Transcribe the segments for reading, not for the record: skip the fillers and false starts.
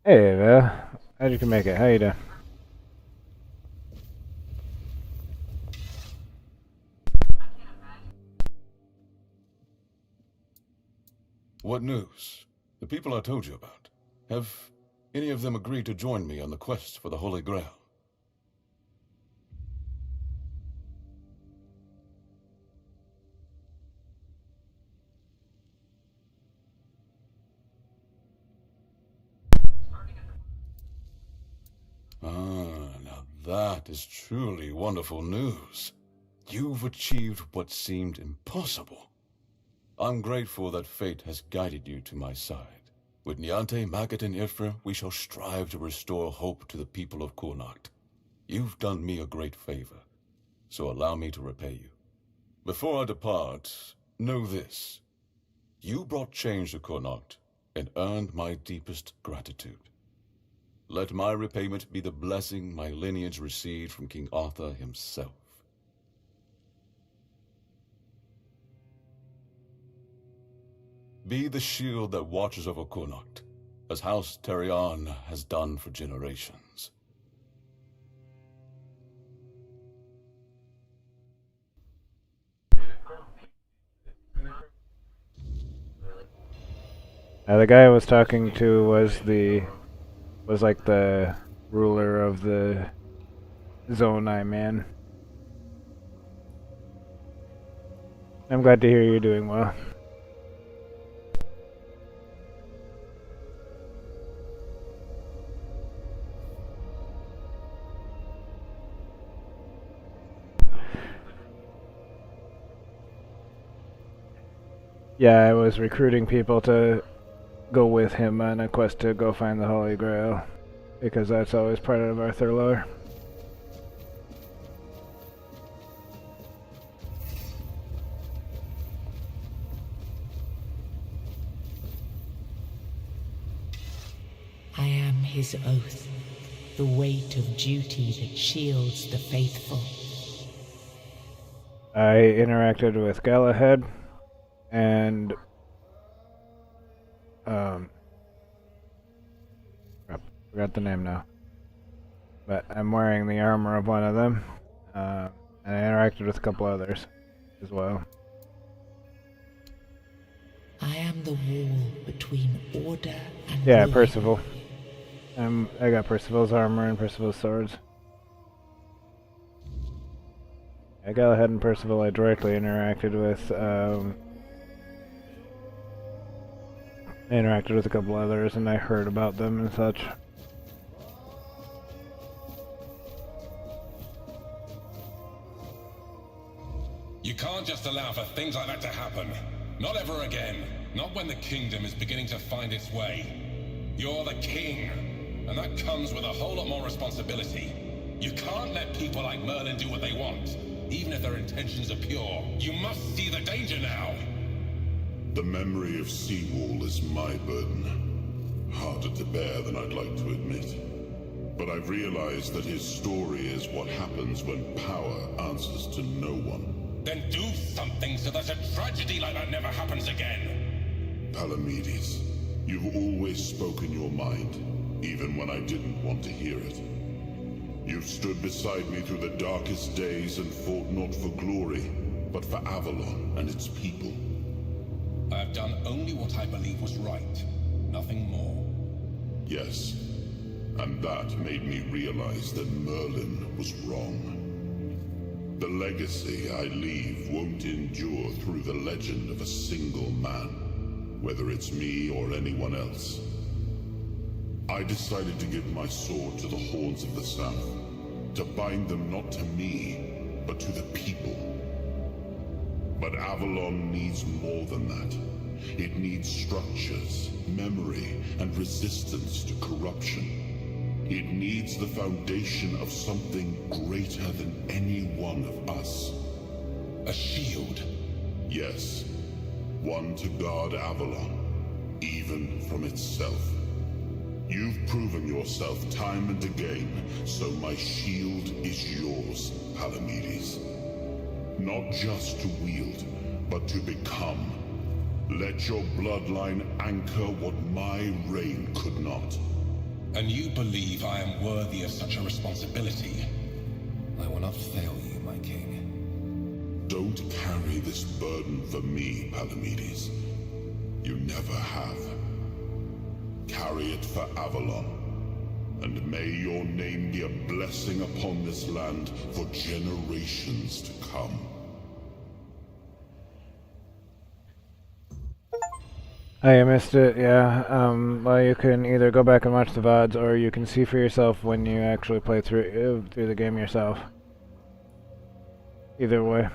Hey, Val. How'd you make it? How you doing? What news? The people I told you about. Have any of them agreed to join me on the quest for the Holy Grail? Now that is truly wonderful news. You've achieved what seemed impossible. I'm grateful that fate has guided you to my side. With Niante, Magat, and Ifra, we shall strive to restore hope to the people of Kurnocht. You've done me a great favor, so allow me to repay you. Before I depart, know this. You brought change to Kurnocht and earned my deepest gratitude. Let my repayment be the blessing my lineage received from King Arthur himself. Be the shield that watches over Kurnocht, as House Terion has done for generations. The guy I was talking to was like the ruler of the Zonai man. I'm glad to hear you're doing well. Yeah, I was recruiting people to go with him on a quest to go find the Holy Grail, because that's always part of Arthur lore. I am his oath, the weight of duty that shields the faithful. I interacted with Galahad, and crap, forgot the name now. But I'm wearing the armor of one of them, and I interacted with a couple others as well. I am the wall between order and Yeah, ruin. Percival. I got Percival's armor and Percival's swords. Galahad and Percival I directly interacted with. I interacted with a couple others, and I heard about them and such. You can't just allow for things like that to happen. Not ever again. Not when the kingdom is beginning to find its way. You're the king, and that comes with a whole lot more responsibility. You can't let people like Merlin do what they want, even if their intentions are pure. You must see the danger now. The memory of Seawall is my burden. Harder to bear than I'd like to admit. But I've realized that his story is what happens when power answers to no one. Then do something so that a tragedy like that never happens again. Palamedes. You've always spoken your mind, even when I didn't want to hear it. You've stood beside me through the darkest days and fought not for glory, but for Avalon and its people. I have done only what I believe was right, nothing more. Yes, and that made me realize that Merlin was wrong. The legacy I leave won't endure through the legend of a single man, whether it's me or anyone else. I decided to give my sword to the Horns of the South, to bind them not to me, but to the people. But Avalon needs more than that. It needs structures, memory, and resistance to corruption. It needs the foundation of something greater than any one of us. A shield? Yes. One to guard Avalon, even from itself. You've proven yourself time and again, so my shield is yours, Palamedes. Not just to wield, but to become. Let your bloodline anchor what my reign could not. And you believe I am worthy of such a responsibility? I will not fail you, my king. Don't carry this burden for me, Palamedes. You never have. Carry it for Avalon, and may your name be a blessing upon this land for generations to come. Oh, you missed it, yeah. Well, you can either go back and watch the VODs, or you can see for yourself when you actually play through the game yourself. Either way.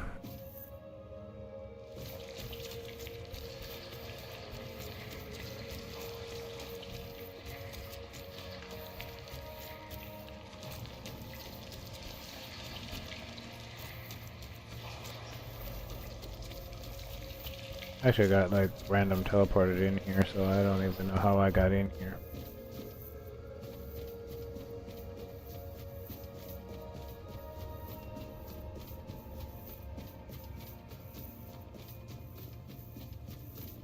Actually got like random teleported in here, so I don't even know how I got in here.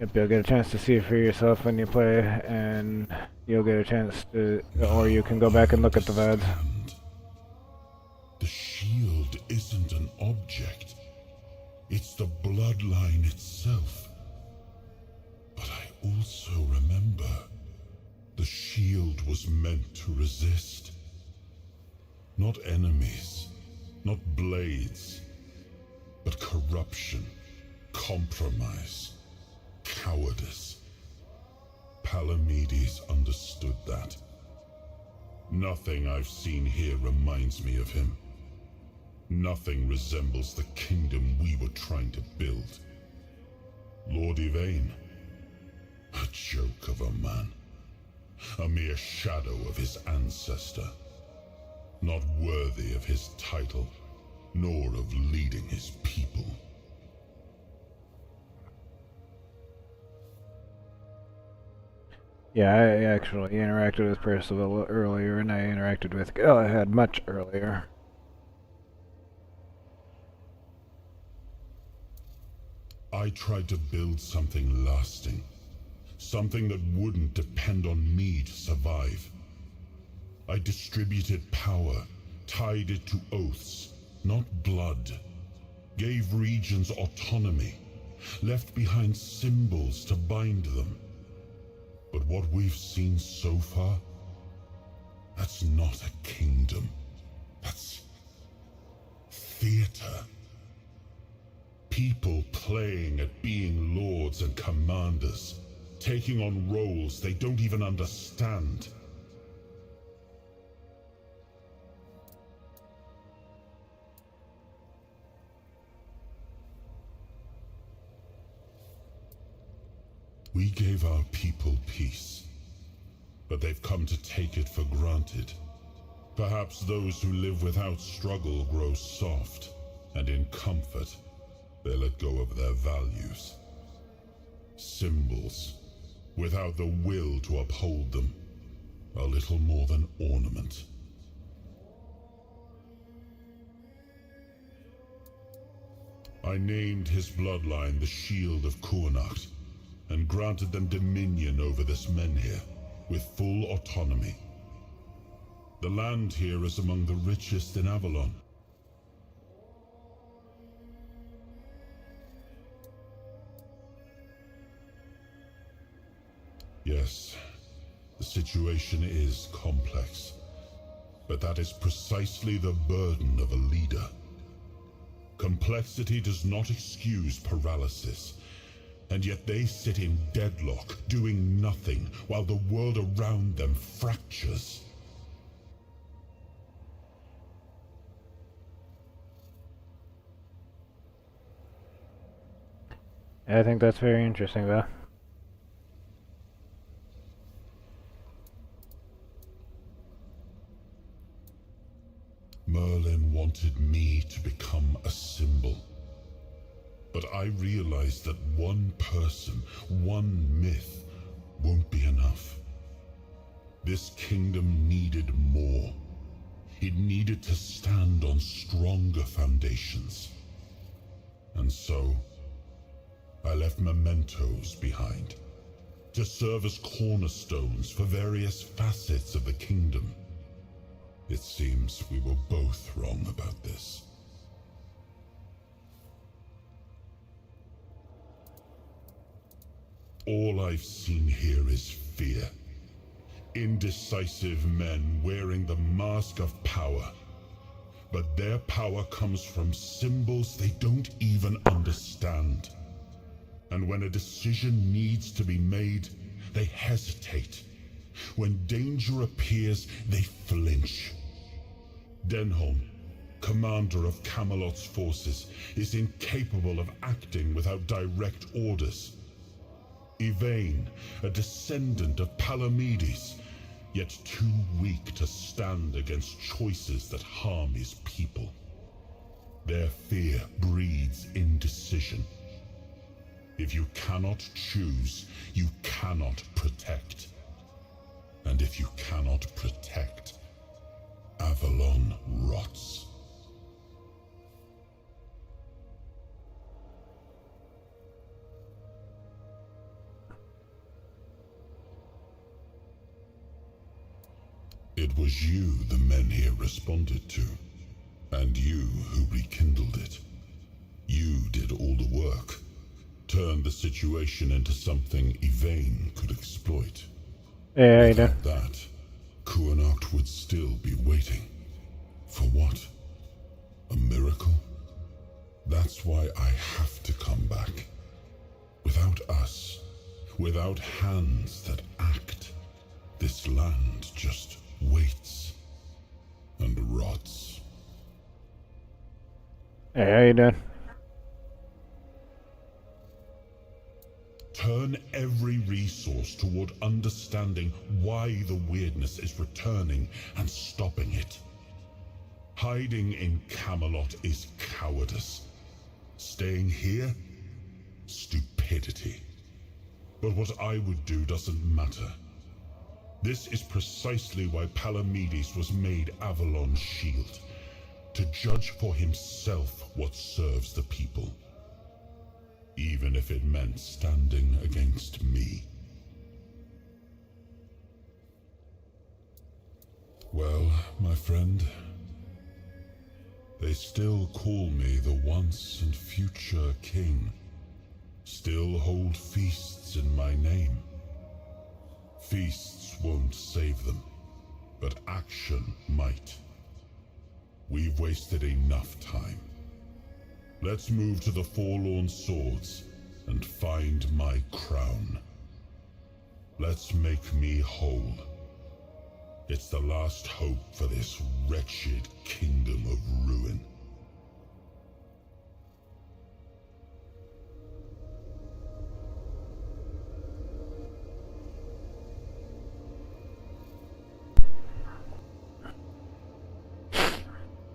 Yep, you'll get a chance to see it for yourself when you play, and you'll get a chance to, or you can go back and look at the VODs. The shield isn't an object. It's the bloodline itself. But I also remember the shield was meant to resist. Not enemies, not blades, but corruption, compromise, cowardice. Palamedes understood that. Nothing I've seen here reminds me of him. Nothing resembles the kingdom we were trying to build. Lord Yvain, a joke of a man. A mere shadow of his ancestor. Not worthy of his title, nor of leading his people. Yeah, I actually interacted with Percival earlier, and I interacted with Galahad much earlier. I tried to build something lasting. Something that wouldn't depend on me to survive. I distributed power, tied it to oaths, not blood. Gave regions autonomy, left behind symbols to bind them. But what we've seen so far, that's not a kingdom. That's theater. People playing at being lords and commanders, taking on roles they don't even understand. We gave our people peace, but they've come to take it for granted. Perhaps those who live without struggle grow soft, and in comfort, they let go of their values. Symbols, without the will to uphold them, are little more than ornament. I named his bloodline the Shield of Kurnacht, and and granted them dominion over this menhir, with full autonomy. The land here is among the richest in Avalon. Yes, the situation is complex, but that is precisely the burden of a leader. Complexity does not excuse paralysis, and yet they sit in deadlock, doing nothing, while the world around them fractures. I think that's very interesting, though. Merlin wanted me to become a symbol. But I realized that one person, one myth, won't be enough. This kingdom needed more. It needed to stand on stronger foundations. And so, I left mementos behind, to serve as cornerstones for various facets of the kingdom. It seems we were both wrong about this. All I've seen here is fear. Indecisive men wearing the mask of power. But their power comes from symbols they don't even understand. And when a decision needs to be made, they hesitate. When danger appears, they flinch. Denholm, commander of Camelot's forces, is incapable of acting without direct orders. Yvain, a descendant of Palamedes, yet too weak to stand against choices that harm his people. Their fear breeds indecision. If you cannot choose, you cannot protect. And if you cannot protect, Avalon rots. It was you the men here responded to, and you who rekindled it. You did all the work, turned the situation into something Yvain could exploit. Yeah, Without that, Kuanacht would still be waiting. For what? A miracle? That's why I have to come back. Without us, without hands that act, this land just waits and rots. Hey, how you doing? Turn every resource toward understanding why the weirdness is returning and stopping it. Hiding in Camelot is cowardice. Staying here? Stupidity. But what I would do doesn't matter. This is precisely why Palamedes was made Avalon's shield. To judge for himself what serves the people. Even if it meant standing against me. Well, my friend, they still call me the once and future king. Still hold feasts in my name. Feasts won't save them, but action might. We've wasted enough time. Let's move to the Forlorn Swords and find my crown. Let's make me whole. It's the last hope for this wretched kingdom of ruin.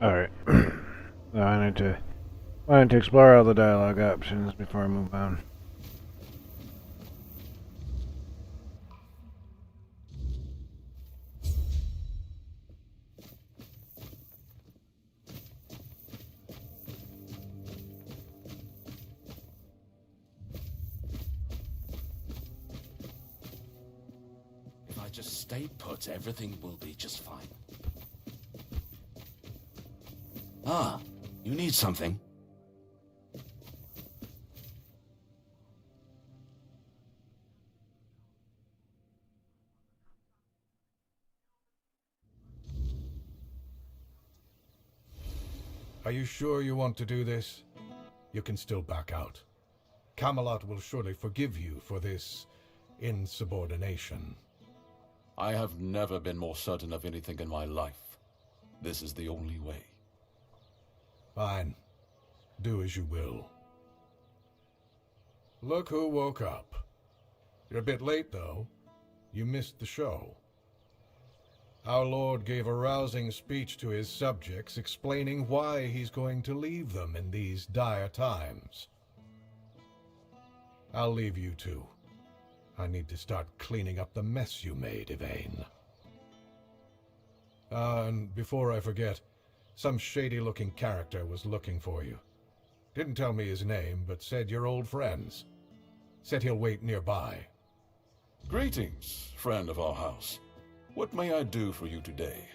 Alright. I need to explore all the dialogue options before I move on. I just stay put, everything will be just fine. Ah, you need something? Are you sure you want to do this? You can still back out. Camelot will surely forgive you for this insubordination. I have never been more certain of anything in my life. This is the only way. Fine. Do as you will. Look who woke up. You're a bit late, though. You missed the show. Our Lord gave a rousing speech to his subjects explaining why he's going to leave them in these dire times. I'll leave you two. I need to start cleaning up the mess you made, Yvain. And before I forget, some shady-looking character was looking for you. Didn't tell me his name, but said you're old friends. Said he'll wait nearby. Greetings, friend of our house. What may I do for you today?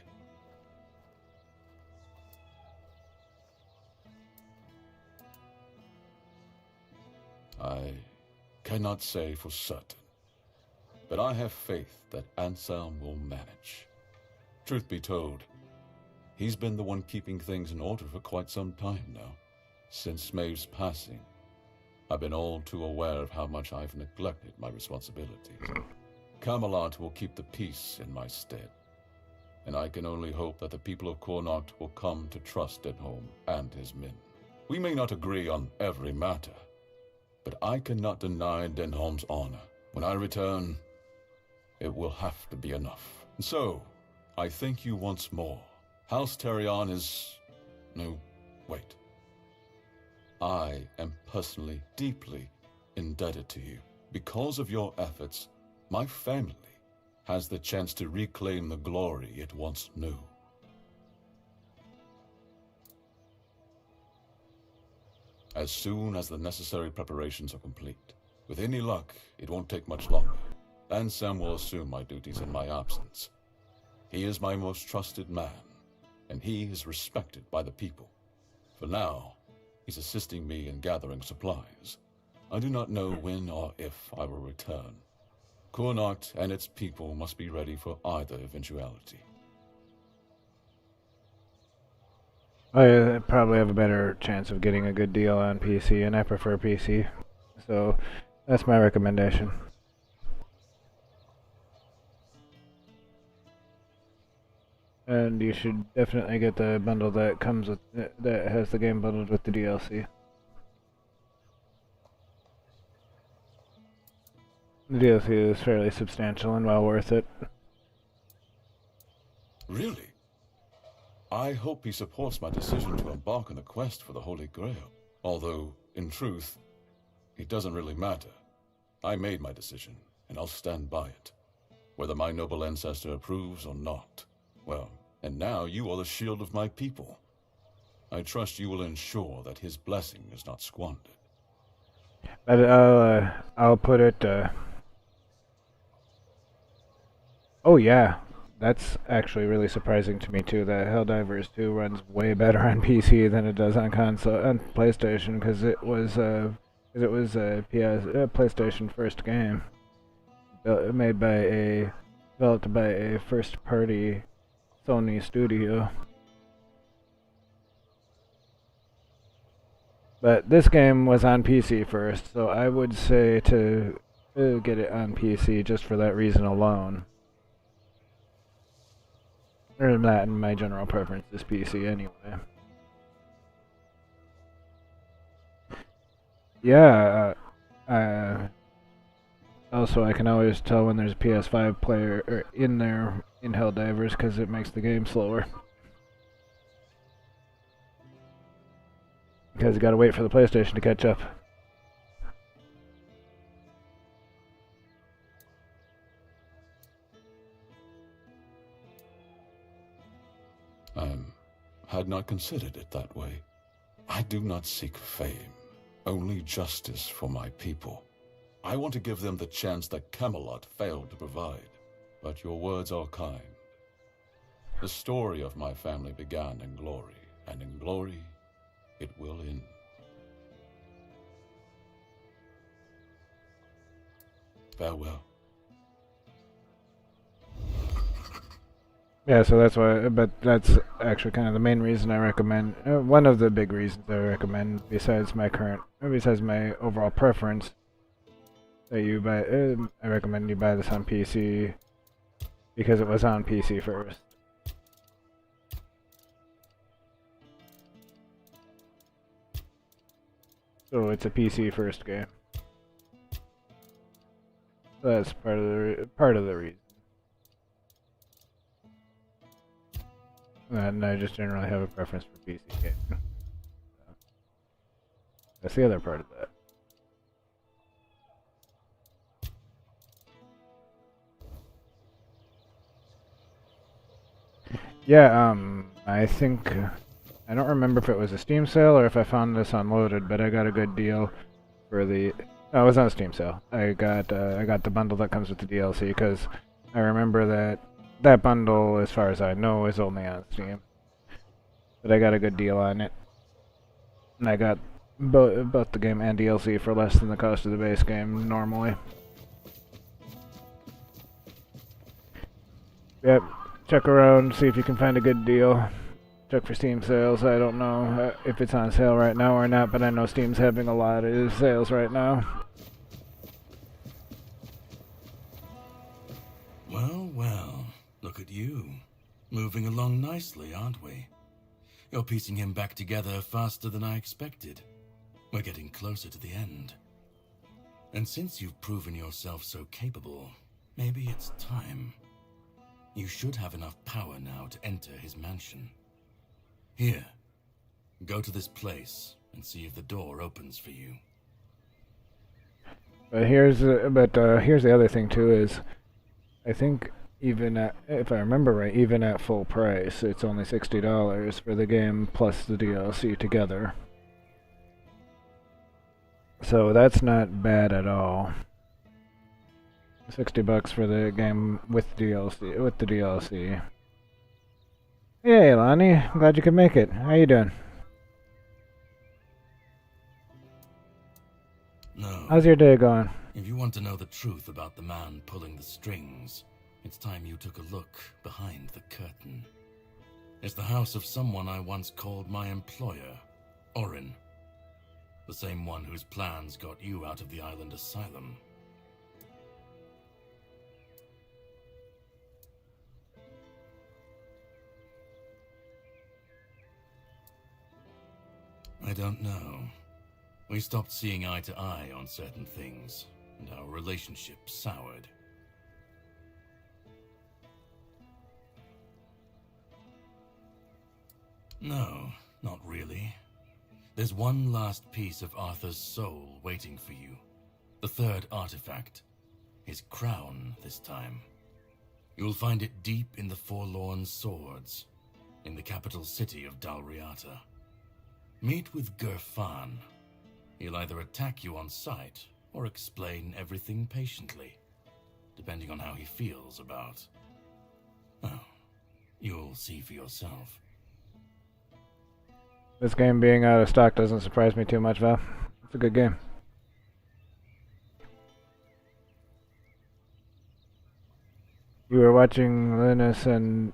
I cannot say for certain, but I have faith that Anselm will manage. Truth be told, he's been the one keeping things in order for quite some time now. Since Maeve's passing, I've been all too aware of how much I've neglected my responsibilities. Camelot will keep the peace in my stead, and I can only hope that the people of Connacht will come to trust Denholm and his men. We may not agree on every matter, but I cannot deny Denholm's honor. When I return, it will have to be enough. And so, I thank you once more. House Terion is... no, wait. I am personally deeply indebted to you. Because of your efforts, my family has the chance to reclaim the glory it once knew. As soon as the necessary preparations are complete, with any luck, it won't take much longer, Anselm will assume my duties in my absence. He is my most trusted man, and he is respected by the people. For now, he's assisting me in gathering supplies. I do not know when or if I will return. Connacht and its people must be ready for either eventuality. I probably have a better chance of getting a good deal on PC, and I prefer PC. So, that's my recommendation. And you should definitely get the bundle that comes with that has the game bundled with the DLC. The DLC is fairly substantial and well worth it. Really? I hope he supports my decision to embark on the quest for the Holy Grail. Although, in truth, it doesn't really matter. I made my decision, and I'll stand by it. Whether my noble ancestor approves or not. Well, and now you are the shield of my people. I trust you will ensure that his blessing is not squandered. But I'll put it, oh yeah, that's actually really surprising to me too, that Helldivers 2 runs way better on PC than it does on console, on PlayStation, because it was a PlayStation first game. Developed by a first-party Sony studio. But this game was on PC first, so I would say to get it on PC just for that reason alone. Other than that, my general preference is PC anyway. Yeah, also I can always tell when there's a PS5 player in there in Helldivers because it makes the game slower. Because you gotta wait for the PlayStation to catch up. Had not considered it that way. I do not seek fame, only justice for my people. I want to give them the chance that Camelot failed to provide. but your words are kind. The story of my family began in glory, and in glory it will end. Farewell. Yeah, so that's why, but that's actually kind of the main reason I recommend, one of the big reasons I recommend, besides my overall preference, that you buy, I recommend you buy this on PC, because it was on PC first. So it's a PC first game. So that's part of the reason. And I just generally have a preference for PC games. So that's the other part of that. Yeah, I think, I don't remember if it was a Steam sale or if I found this unloaded, but I got a good deal for the, no, it was on a Steam sale. I got the bundle that comes with the DLC, because I remember that bundle, as far as I know, is only on Steam. But I got a good deal on it. And I got both the game and DLC for less than the cost of the base game normally. Yep, check around, see if you can find a good deal. Check for Steam sales. I don't know if it's on sale right now or not, but I know Steam's having a lot of sales right now. Well, well, look at you. Moving along nicely, aren't we? You're piecing him back together faster than I expected. We're getting closer to the end. And since you've proven yourself so capable, maybe it's time. You should have enough power now to enter his mansion. Here, go to this place and see if the door opens for you. But here's the other thing too is, I think even at, if I remember right, even at full price, it's only $60 for the game plus the DLC together. So that's not bad at all. $60 for the game with DLC, with the DLC. Hey, Lonnie, I'm glad you could make it. How you doing? No. How's your day going? If you want to know the truth about the man pulling the strings, it's time you took a look behind the curtain. It's the house of someone I once called my employer, Orin. The same one whose plans got you out of the island asylum. I don't know. We stopped seeing eye to eye on certain things, and our relationship soured. No, not really. There's one last piece of Arthur's soul waiting for you. The third artifact. His crown, this time. You'll find it deep in the Forlorn Swords, in the capital city of Dalriata. Meet with Gerfan. He'll either attack you on sight, or explain everything patiently, depending on how he feels about... Well, you'll see for yourself. This game being out of stock doesn't surprise me too much, Val. It's a good game. You were watching Linus and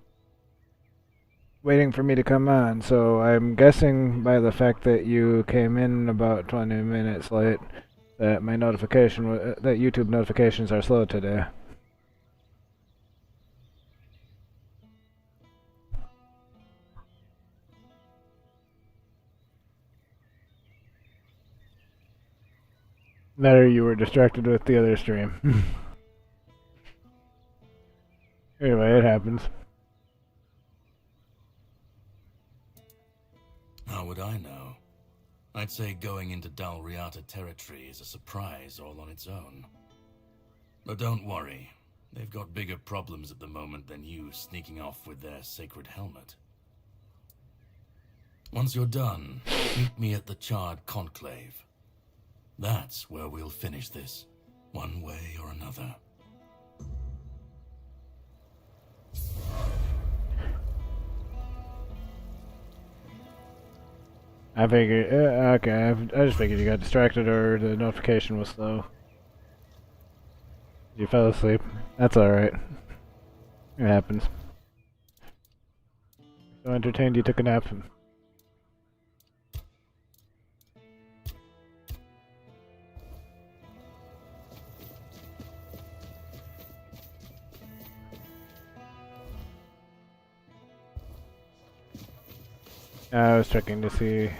waiting for me to come on, so I'm guessing by the fact that you came in about 20 minutes late that my notification that YouTube notifications are slow today. That or you were distracted with the other stream. Anyway, it happens. How would I know? I'd say going into Dalriata territory is a surprise all on its own. But don't worry, they've got bigger problems at the moment than you sneaking off with their sacred helmet. Once you're done, meet me at the Charred Conclave. That's where we'll finish this, one way or another. I figured, okay, I just figured you got distracted or the notification was slow. You fell asleep. That's alright. It happens. So entertained you took a nap. I was checking to see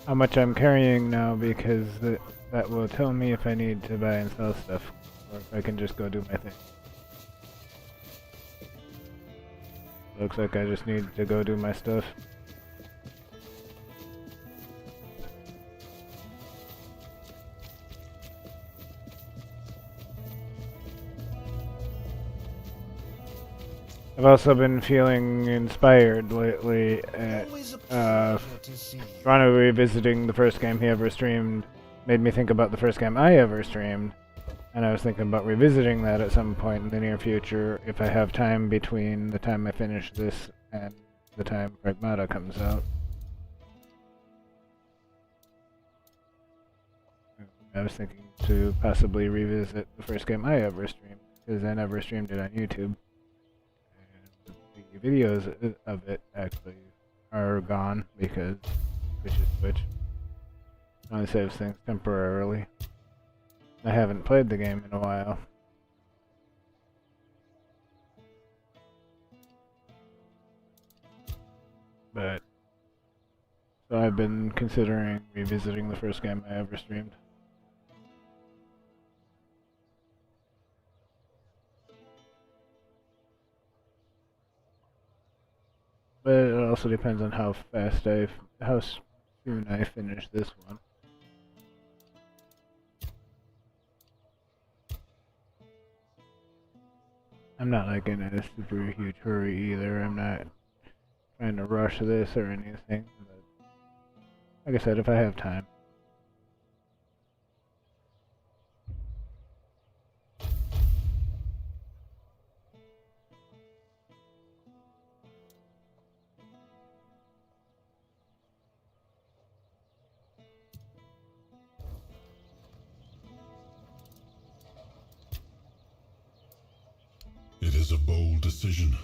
how much I'm carrying now because that will tell me if I need to buy and sell stuff or if I can just go do my thing. Looks like I just need to go do my stuff. I've also been feeling inspired lately at Toronto revisiting the first game he ever streamed. Made me think about the first game I ever streamed, and I was thinking about revisiting that at some point in the near future if I have time between the time I finish this and the time Pragmata comes out. I was thinking to possibly revisit the first game I ever streamed, because I never streamed it on YouTube. The videos of it actually are gone because Twitch is Twitch. It only saves things temporarily. I haven't played the game in a while. But so I've been considering revisiting the first game I ever streamed. But it also depends on how soon I finish this one. I'm not like in a super huge hurry either. I'm not trying to rush this or anything. But like I said, if I have time. It is a bold decision,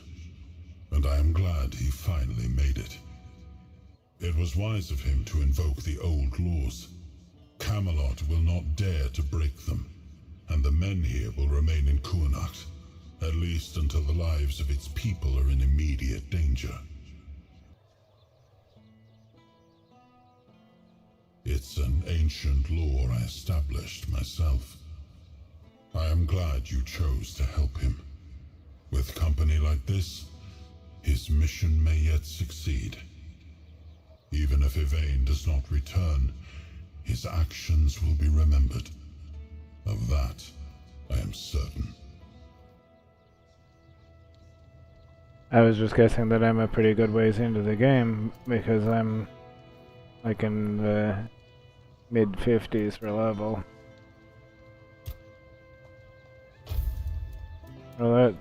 and I am glad he finally made it. It was wise of him to invoke the old laws. Camelot will not dare to break them, and the men here will remain in Kuanacht, at least until the lives of its people are in immediate danger. It's an ancient law I established myself. I am glad you chose to help him. With company like this, his mission may yet succeed. Even if Yvain does not return, his actions will be remembered. Of that, I am certain. I was just guessing that I'm a pretty good ways into the game because I'm like in the mid-50s for level. Well,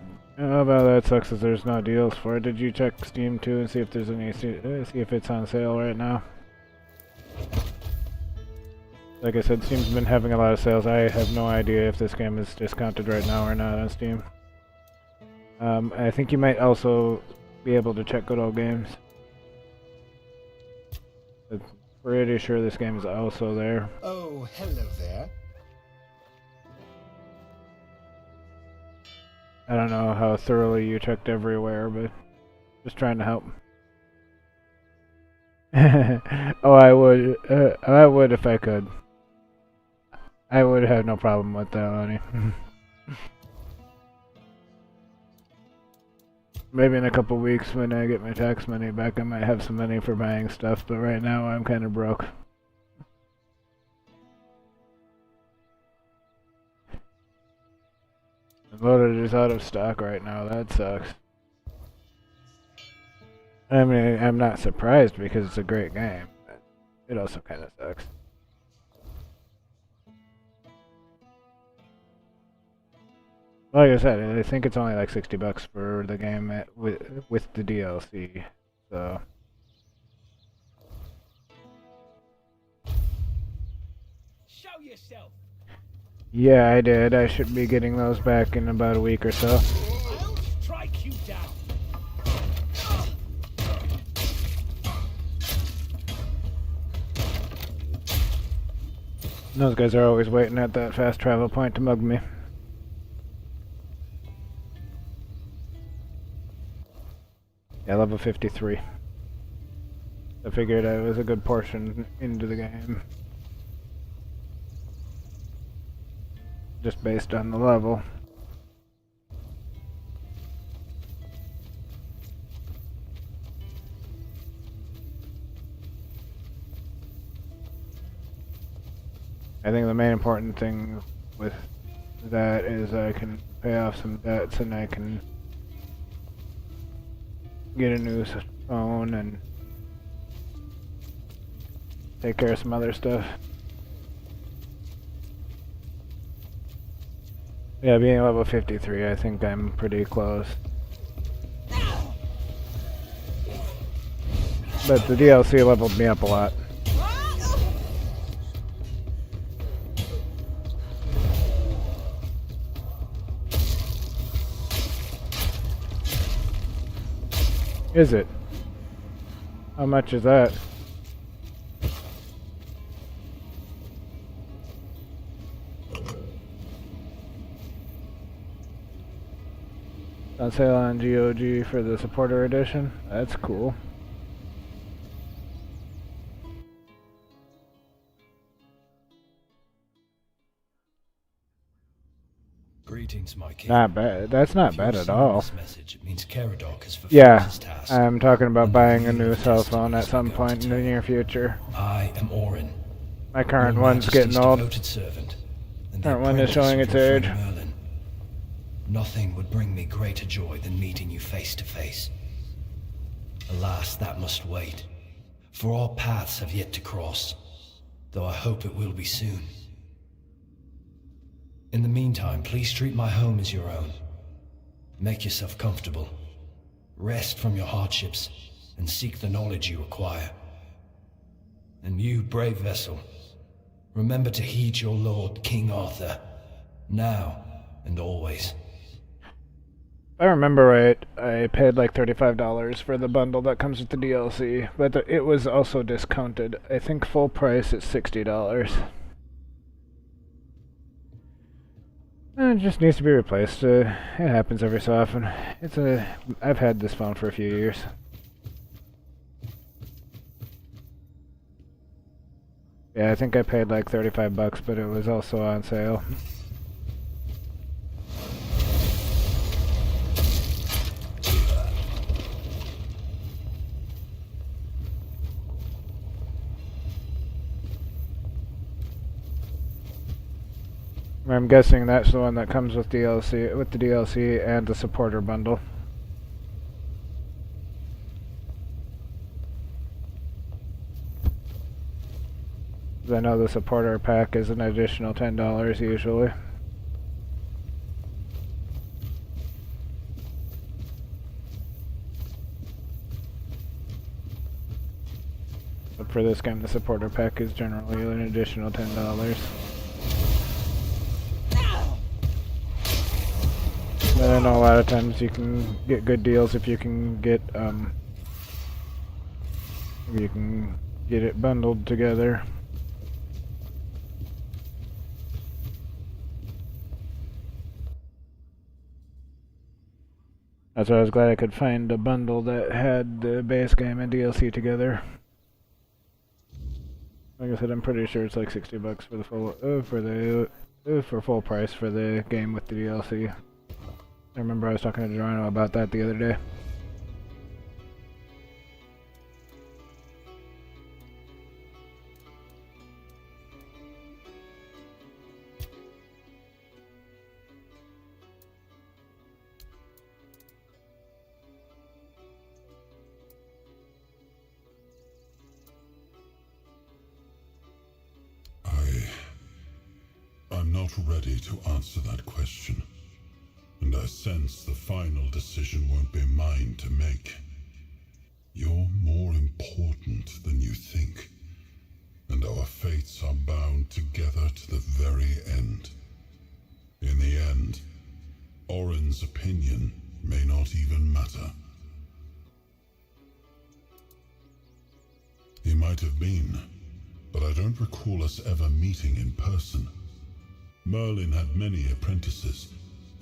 that sucks as there's no deals for it. Did you check Steam too and see if there's any, see if it's on sale right now? Like I said, Steam's been having a lot of sales. I have no idea if this game is discounted right now or not on Steam. I think you might also be able to check Good Old Games. I'm pretty sure this game is also there. Oh, hello there. I don't know how thoroughly you checked everywhere, but just trying to help. Oh, I would if I could. I would have no problem with that, honey. Maybe in a couple weeks when I get my tax money back, I might have some money for buying stuff, but right now I'm kind of broke. Loaded is out of stock right now, that sucks. I mean, I'm not surprised because it's a great game, but it also kind of sucks. Like I said, I think it's only like $60 for the game with the DLC, so... yourself. Yeah, I did. I should be getting those back in about a week or so. I'll strike you down. Those guys are always waiting at that fast travel point to mug me. Yeah, level 53. I figured I was a good portion into the game. Just based on the level. I think the main important thing with that is I can pay off some debts and I can get a new phone and take care of some other stuff. Yeah, being level 53, I think I'm pretty close. But the DLC leveled me up a lot. Is it? How much is that? On sale on GOG for the supporter edition? That's cool. Greetings, my king. Not bad. That's not If bad you've at seen all. This message, it means Caradoc has fulfilled Yeah, his task. I'm talking about And the buying a wheel new of cell destiny phone at has some begun point to in the turn. near future. I am Orin, My current Your one's Majesty's getting old. devoted servant, and the Current one is apprentice showing of its your friend age. Merlin. Nothing would bring me greater joy than meeting you face to face. Alas, that must wait, for our paths have yet to cross, though I hope it will be soon. In the meantime, please treat my home as your own. Make yourself comfortable. Rest from your hardships, and seek the knowledge you acquire. And you, brave vessel, remember to heed your lord, King Arthur, now and always. If I remember right, I paid like $35 for the bundle that comes with the DLC, but it was also discounted. I think full price is $60. It just needs to be replaced. It happens every so often. I've had this phone for a few years. Yeah, I think I paid like $35, but it was also on sale. I'm guessing that's the one that comes with DLC, with the DLC and the supporter bundle. I know the supporter pack is an additional $10 usually. But for this game, the supporter pack is generally an additional $10. But I know a lot of times you can get good deals if you can get it bundled together. That's why I was glad I could find a bundle that had the base game and DLC together. Like I said, I'm pretty sure it's like $60 for the full for full price for the game with the DLC. I remember I was talking to Geronimo about that the other day. I'm not ready to answer that question. And I sense the final decision won't be mine to make. You're more important than you think. and our fates are bound together to the very end. In the end, Orin's opinion may not even matter. He might have been, but I don't recall us ever meeting in person. Merlin had many apprentices,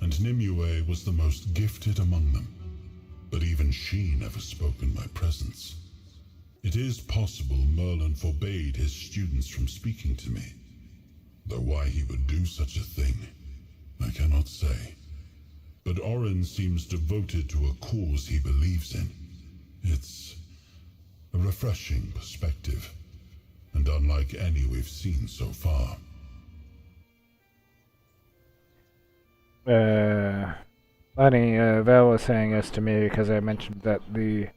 and Nimue was the most gifted among them, but even she never spoke in my presence. It is possible Merlin forbade his students from speaking to me, though why he would do such a thing, I cannot say. But Orin seems devoted to a cause he believes in. It's a refreshing perspective, and unlike any we've seen so far. Funny, Val was saying this to me because I mentioned that the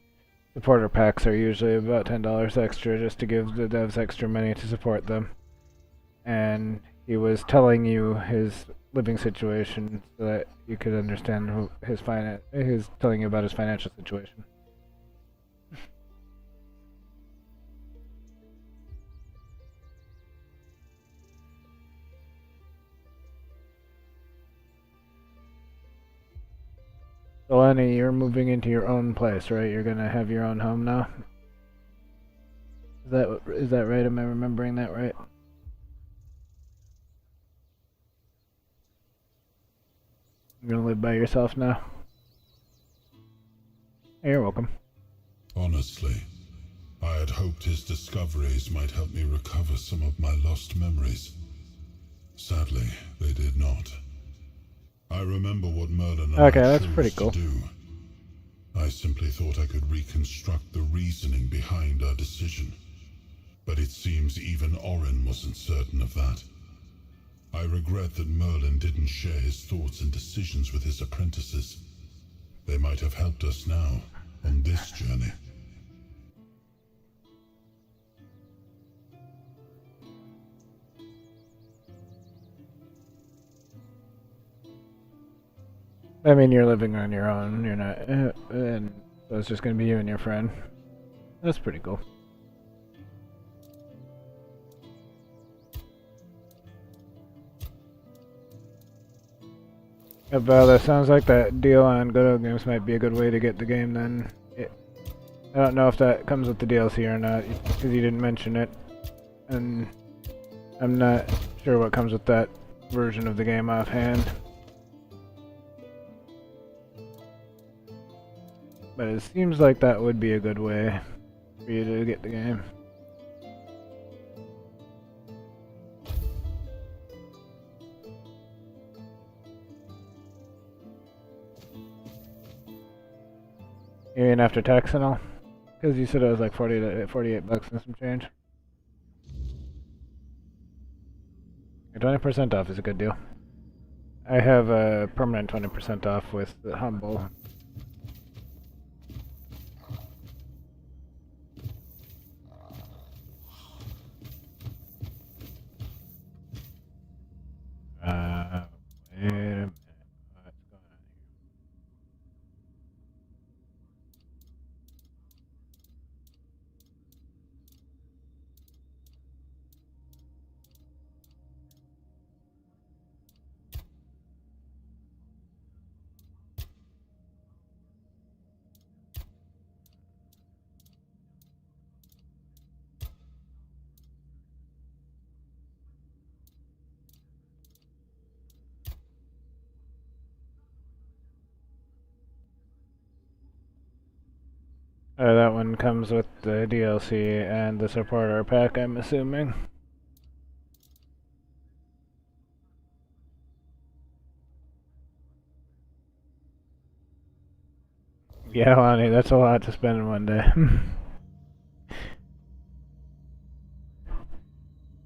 supporter packs are usually about $10 extra just to give the devs extra money to support them. And he was telling you his living situation so that you could understand his telling you about his financial situation. Delaney, you're moving into your own place, right? You're gonna have your own home now? Is that right? Am I remembering that right? You're gonna live by yourself now? Hey, you're welcome. Honestly, I had hoped his discoveries might help me recover some of my lost memories. Sadly, they did not. I remember what Merlin and I that's chose pretty cool. to do. I simply thought I could reconstruct the reasoning behind our decision. But it seems even Orin wasn't certain of that. I regret that Merlin didn't share his thoughts and decisions with his apprentices. They might have helped us now, on this journey. I mean, you're living on your own, you're not, and so it's just gonna be you and your friend. That's pretty cool. That sounds like that deal on Good Old Games might be a good way to get the game then. I don't know if that comes with the DLC or not, because you didn't mention it. And I'm not sure what comes with that version of the game offhand. But it seems like that would be a good way for you to get the game. You mean after tax and all? Because you said it was like 48 bucks and some change. 20% off is a good deal. I have a permanent 20% off with the Humble. Wait a minute. What's going on here? That one comes with the DLC and the supporter pack, I'm assuming. Yeah, Lonnie, that's a lot to spend in one day.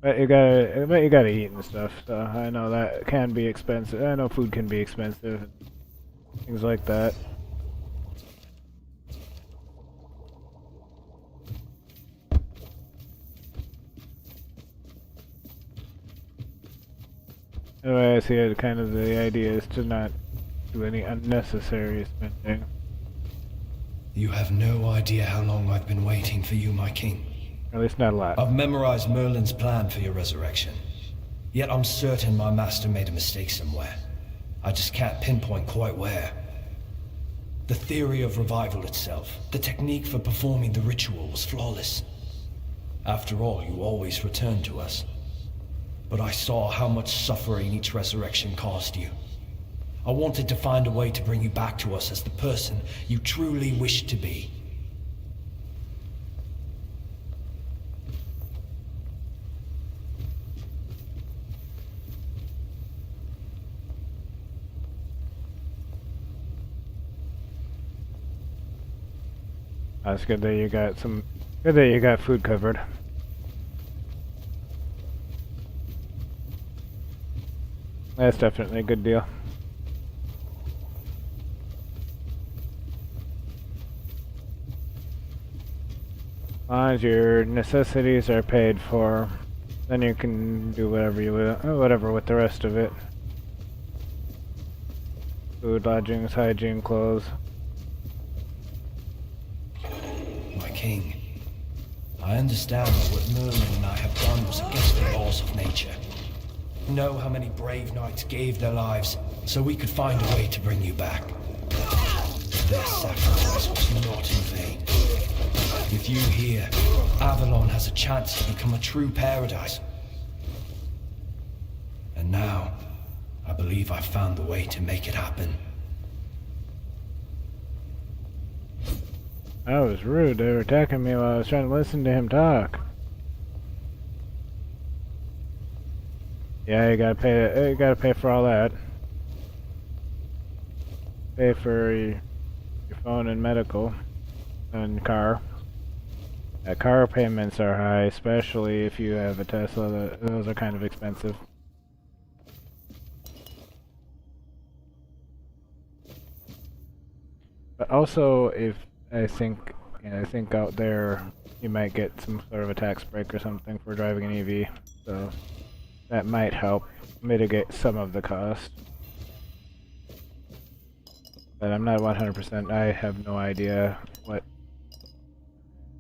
But you gotta eat and stuff, so I know that can be expensive. I know food can be expensive, things like that. The way I see it, kind of the idea is to not do any unnecessary spending. You have no idea how long I've been waiting for you, my king. Or at least not a lot. I've memorized Merlin's plan for your resurrection. Yet I'm certain my master made a mistake somewhere. I just can't pinpoint quite where. The theory of revival itself, the technique for performing the ritual was flawless. After all, you always returned to us. But I saw how much suffering each resurrection caused you. I wanted to find a way to bring you back to us as the person you truly wished to be. It's good that you got good that you got food covered. That's definitely a good deal. As long as your necessities are paid for, then you can do whatever with the rest of it. Food, lodgings, hygiene, clothes. My king, I understand that what Merlin and I have done was against the laws of nature. You know how many brave knights gave their lives so we could find a way to bring you back. Their sacrifice was not in vain. With you here, Avalon has a chance to become a true paradise. And now, I believe I've found the way to make it happen. That was rude. They were attacking me while I was trying to listen to him talk. Yeah, you gotta pay. You gotta pay for all that. Pay for your phone and medical, and car. Car payments are high, especially if you have a Tesla. Those are kind of expensive. But also, I think out there you might get some sort of a tax break or something for driving an EV, so that might help mitigate some of the cost. But I'm not 100%. I have no idea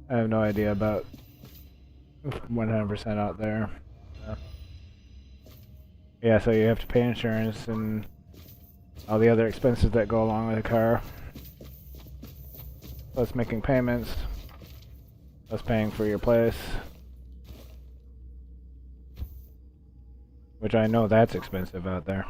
about 100% out there. Yeah, so you have to pay insurance and all the other expenses that go along with a car. Plus making payments. Plus paying for your place. Which I know that's expensive out there.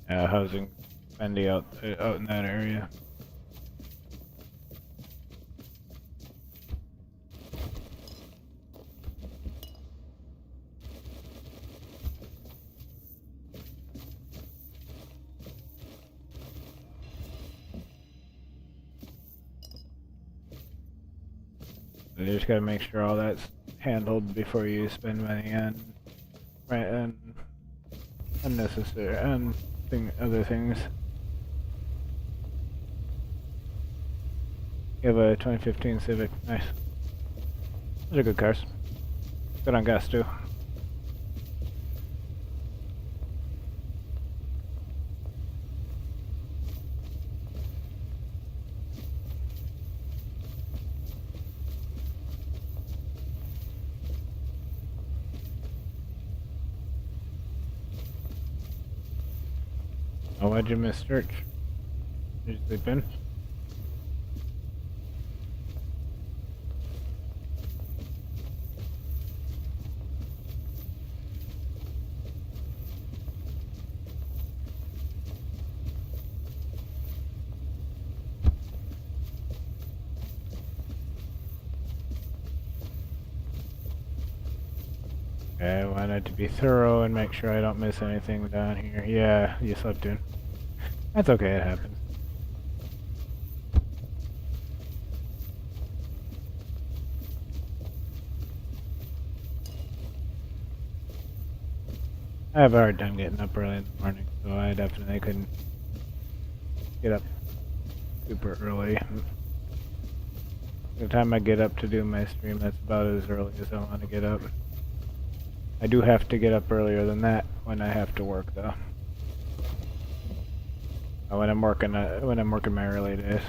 Housing spendy out in that area. You just gotta make sure all that's handled before you spend money on unnecessary and other things. You have a 2015 Civic. Nice. Those are good cars. Good on gas too. Oh, why'd you miss church? Did you sleep in? Okay, I wanted to be thorough and make sure I don't miss anything down here. Yeah, you slept in. That's okay, it happens. I have a hard time getting up early in the morning, so I definitely couldn't get up super early. the time I get up to do my stream, that's about as early as I want to get up. I do have to get up earlier than that when I have to work, though. When I'm working my early days.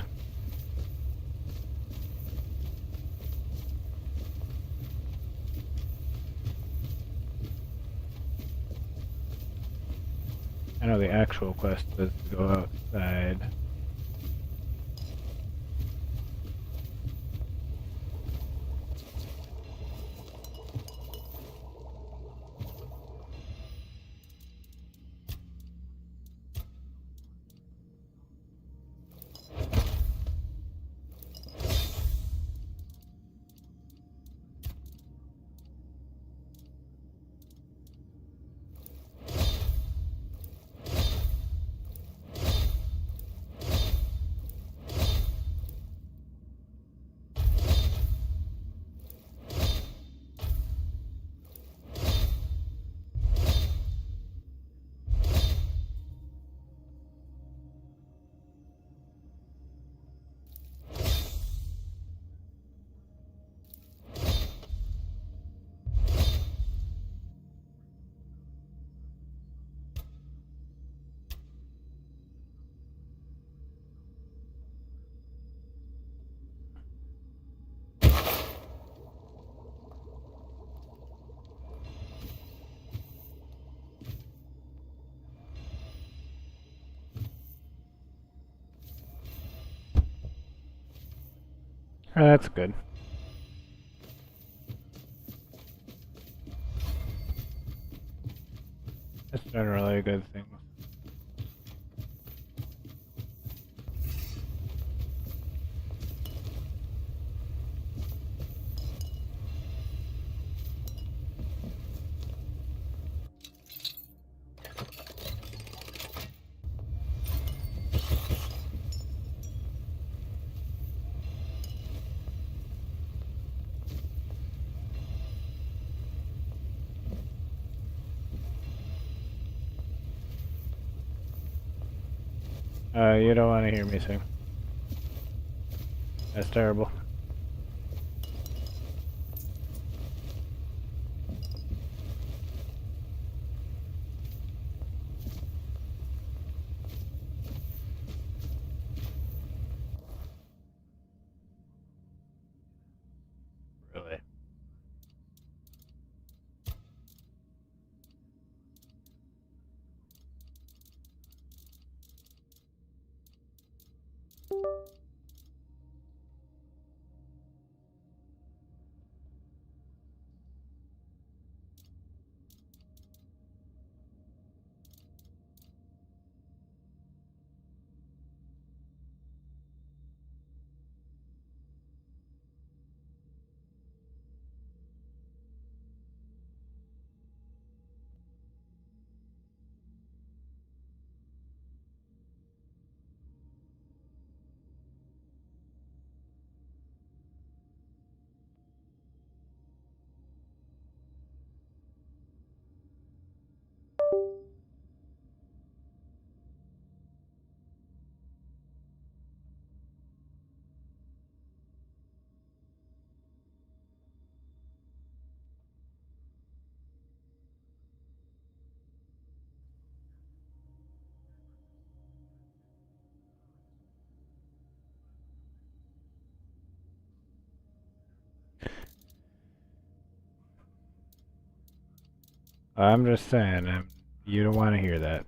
I know the actual quest is to go outside. That's good. That's generally a good thing. You don't want to hear me sing. That's terrible. Really. I'm just saying, you don't want to hear that.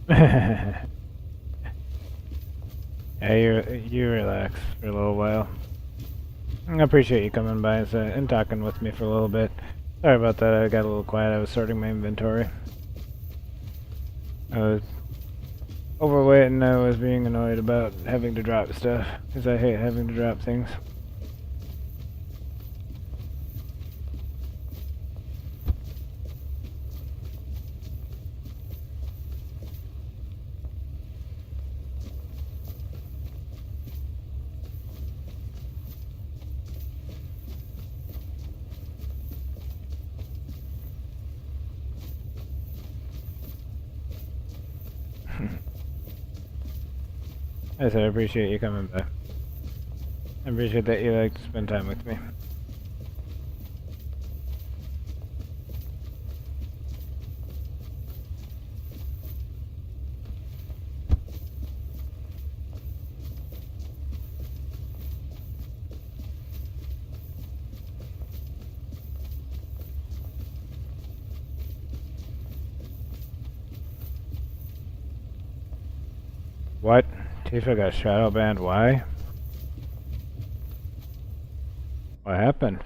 Yeah, you relax for a little while. I appreciate you coming by and talking with me for a little bit. Sorry about that, I got a little quiet. I was sorting my inventory. I was overweight and I was being annoyed about having to drop stuff, because I hate having to drop things. I said I appreciate you coming by. I appreciate that you like to spend time with me. What? Tifa got shadow banned? Why? What happened?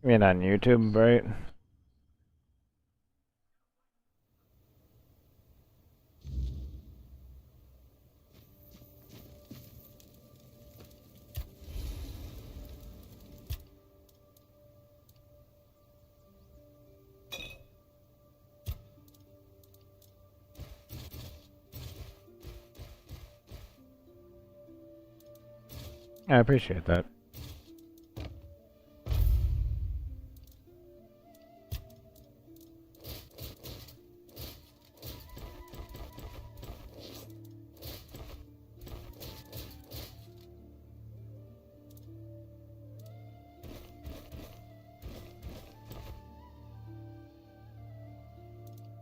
You mean on YouTube, right? I appreciate that.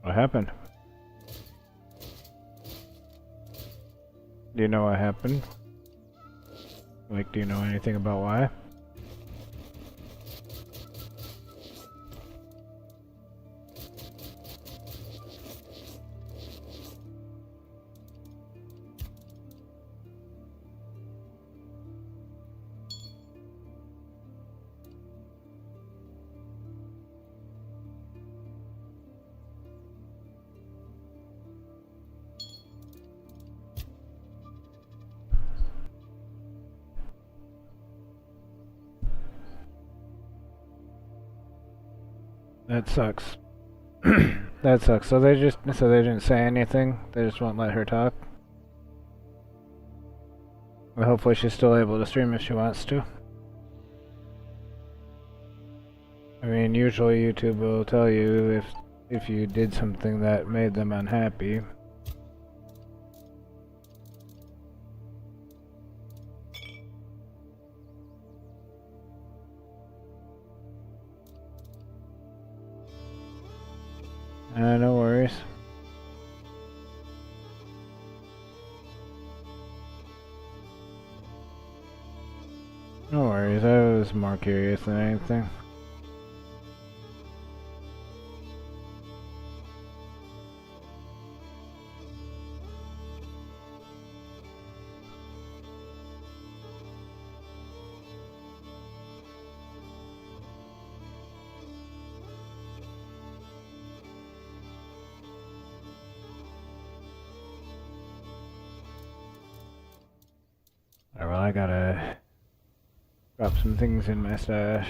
What happened? Do you know what happened? Like, do you know anything about why? That sucks. That sucks. So they didn't say anything. They just won't let her talk. Well, hopefully she's still able to stream if she wants to. I mean, usually YouTube will tell you if you did something that made them unhappy. No worries. No worries, I was more curious than anything. Alright, well, I gotta drop some things in my stash.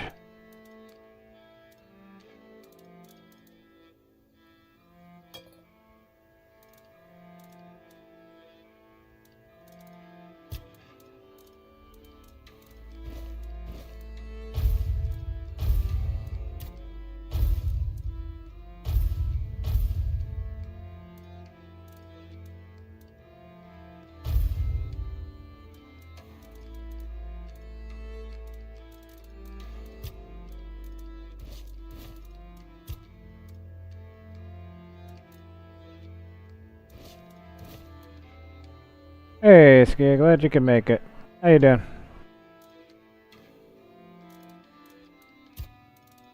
Hey, Ski, glad you could make it. How you doing?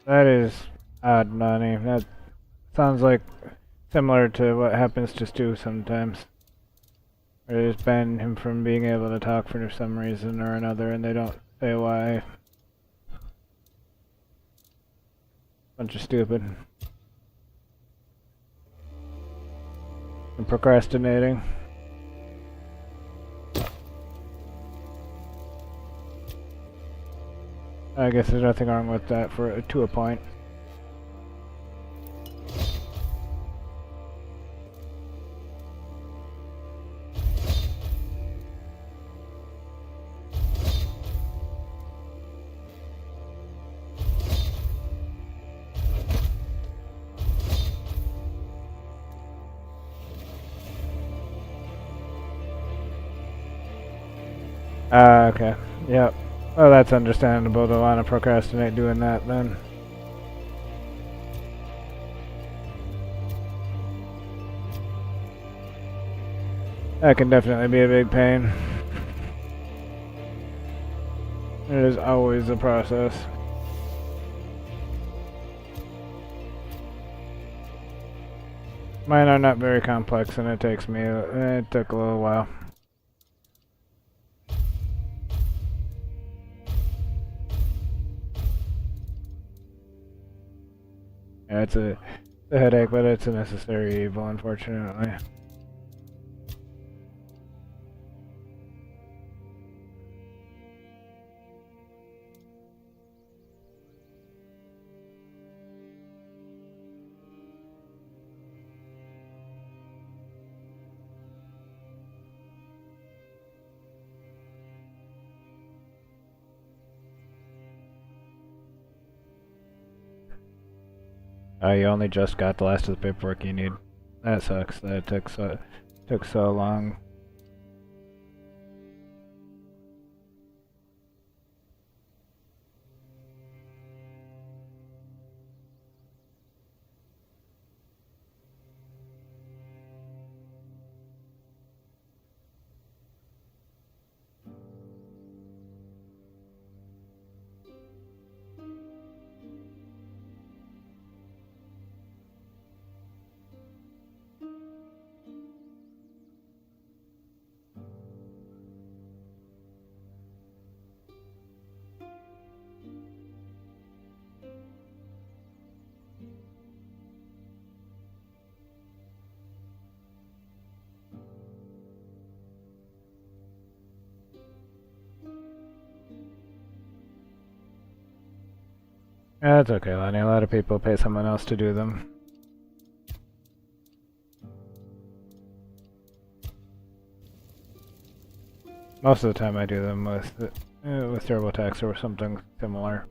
That is odd, Nani. That sounds like similar to what happens to Stu sometimes. Or they just ban him from being able to talk for some reason or another, and they don't say why. Bunch of stupid. And procrastinating. I guess there's nothing wrong with that to a point. Okay. Yep. Well, that's understandable to want to procrastinate doing that then. That can definitely be a big pain. It is always a process. Mine are not very complex, and it took a little while. Yeah, it's a headache, but it's a necessary evil, unfortunately. You only just got the last of the paperwork you need. That sucks. That took so long. That's okay, Lenny. A lot of people pay someone else to do them. Most of the time I do them with TurboTax or something similar.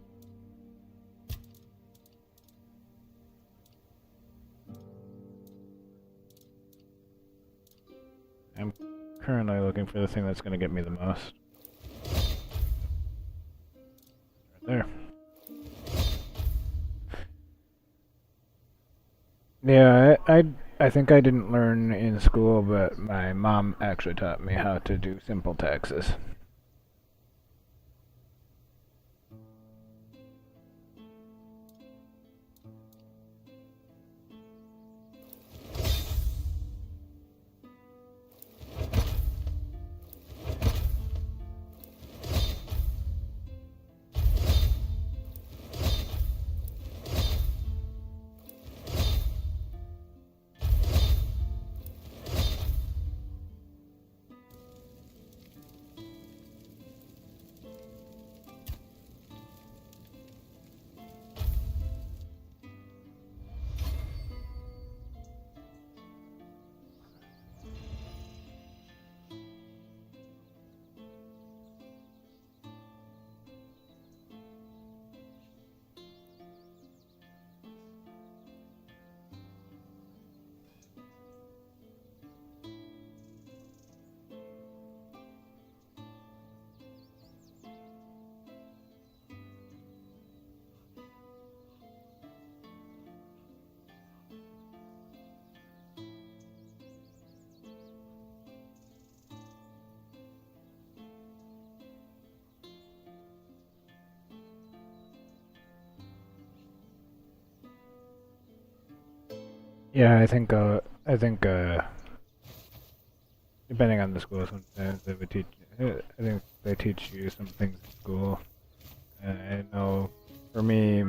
I'm currently looking for the thing that's going to get me the most. Right there. Yeah, I think I didn't learn in school, but my mom actually taught me how to do simple taxes. Yeah, I think, depending on the school, sometimes they would teach. I think they teach you some things in school. I know, for me,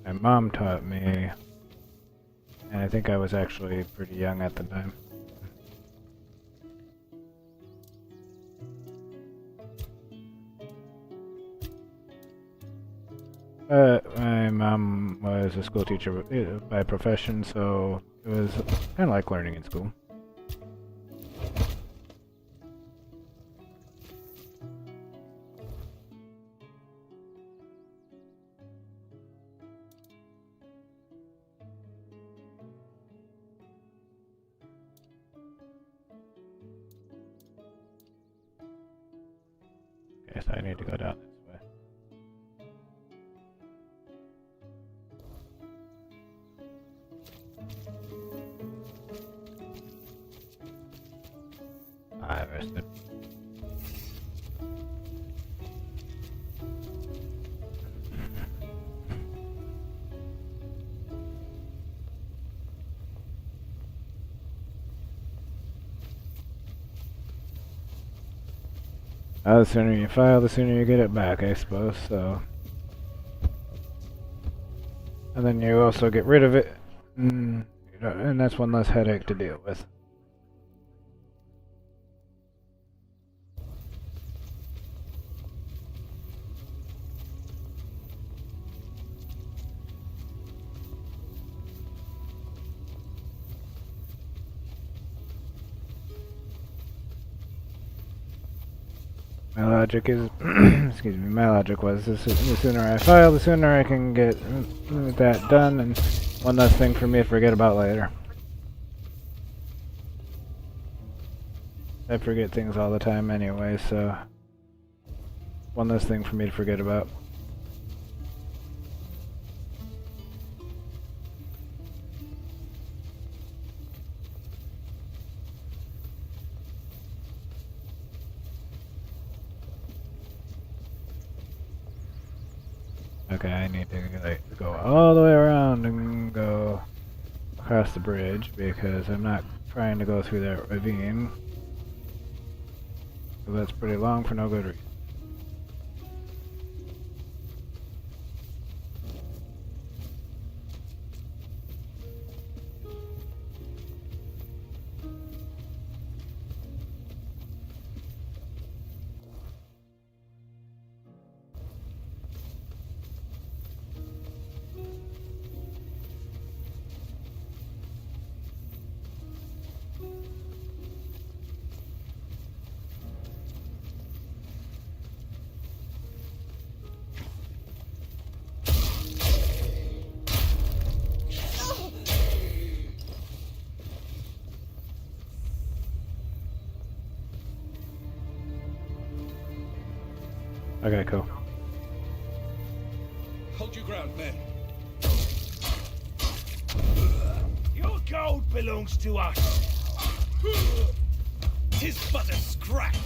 my mom taught me, and I think I was actually pretty young at the time. My mom was a school teacher by profession, so it was kind of like learning in school. Okay, so I need to go down this way. I rested. The sooner you file, the sooner you get it back, I suppose, so. And then you also get rid of it, and that's one less headache to deal with. My logic is, excuse me, my logic was the sooner I file, the sooner I can get that done, and one less thing for me to forget about later. I forget things all the time anyway, so one less thing for me to forget about. Okay, I need to like go all the way around and go across the bridge because I'm not trying to go through that ravine. So that's pretty long for no good reason. Okay, cool. Hold your ground, men. Your gold belongs to us. 'Tis but a scratch.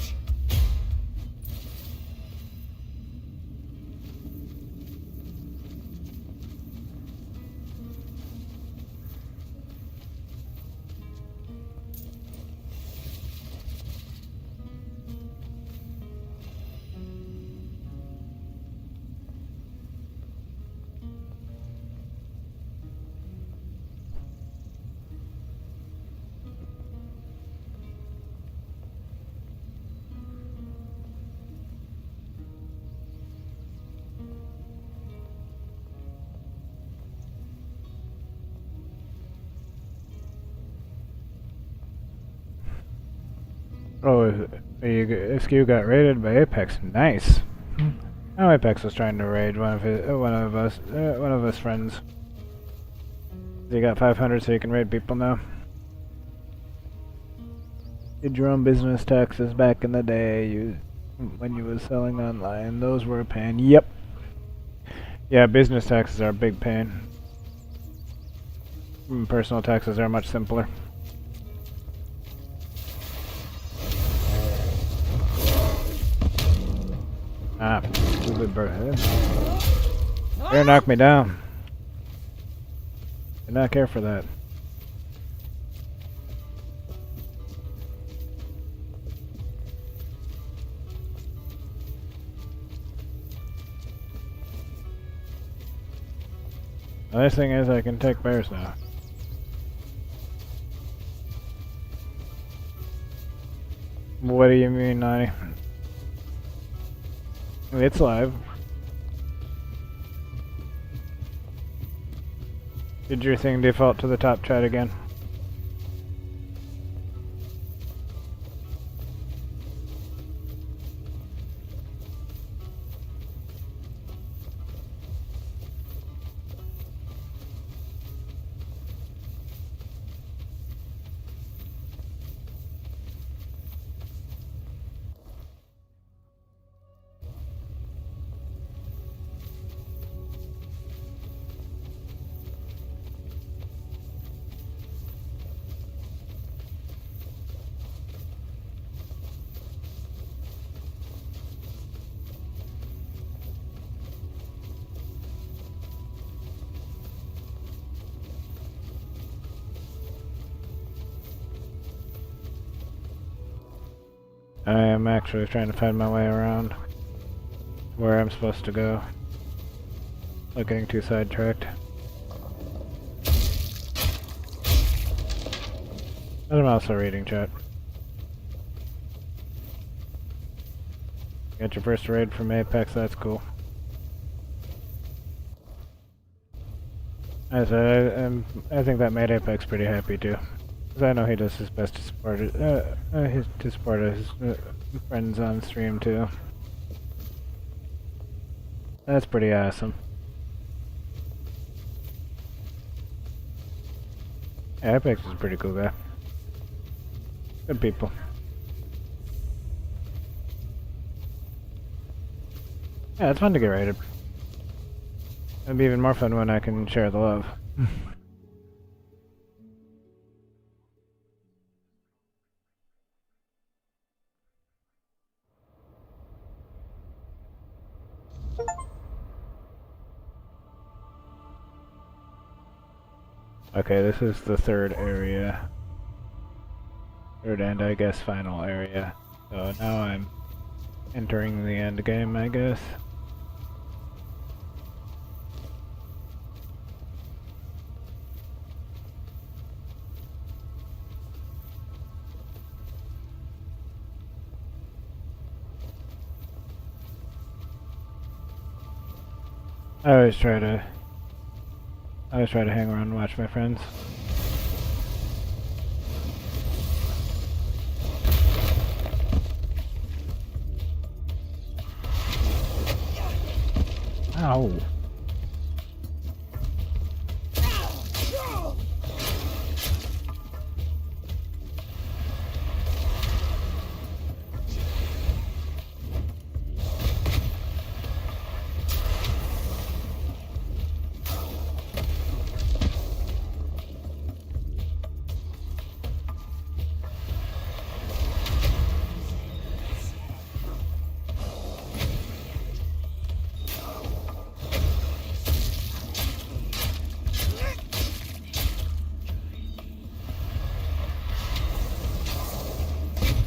Oh, SQ got raided by Apex. Nice. Oh, Apex was trying to raid one of us friends. You got 500, so you can raid people now. Did your own business taxes back in the day, when you was selling online. Those were a pain. Yep. Yeah, business taxes are a big pain. Personal taxes are much simpler. Ah, stupid bird. Bear knocked me down. Did not care for that. The nice thing is I can take bears now. What do you mean, Nani? It's live. Did your thing default to the top chat again? I am actually trying to find my way around where I'm supposed to go. Not getting too sidetracked. And I'm also reading chat. Got your first raid from Apex, that's cool. As I think that made Apex pretty happy too. Because I know he does his best to support it, to support his friends on stream too. That's pretty awesome. Yeah, Apex is a pretty cool guy. Good people. Yeah, it's fun to get raided. It'll be even more fun when I can share the love. Okay, this is the third area. Third and I guess final area. So now I'm entering the end game, I guess. I always try to hang around and watch my friends. Ow.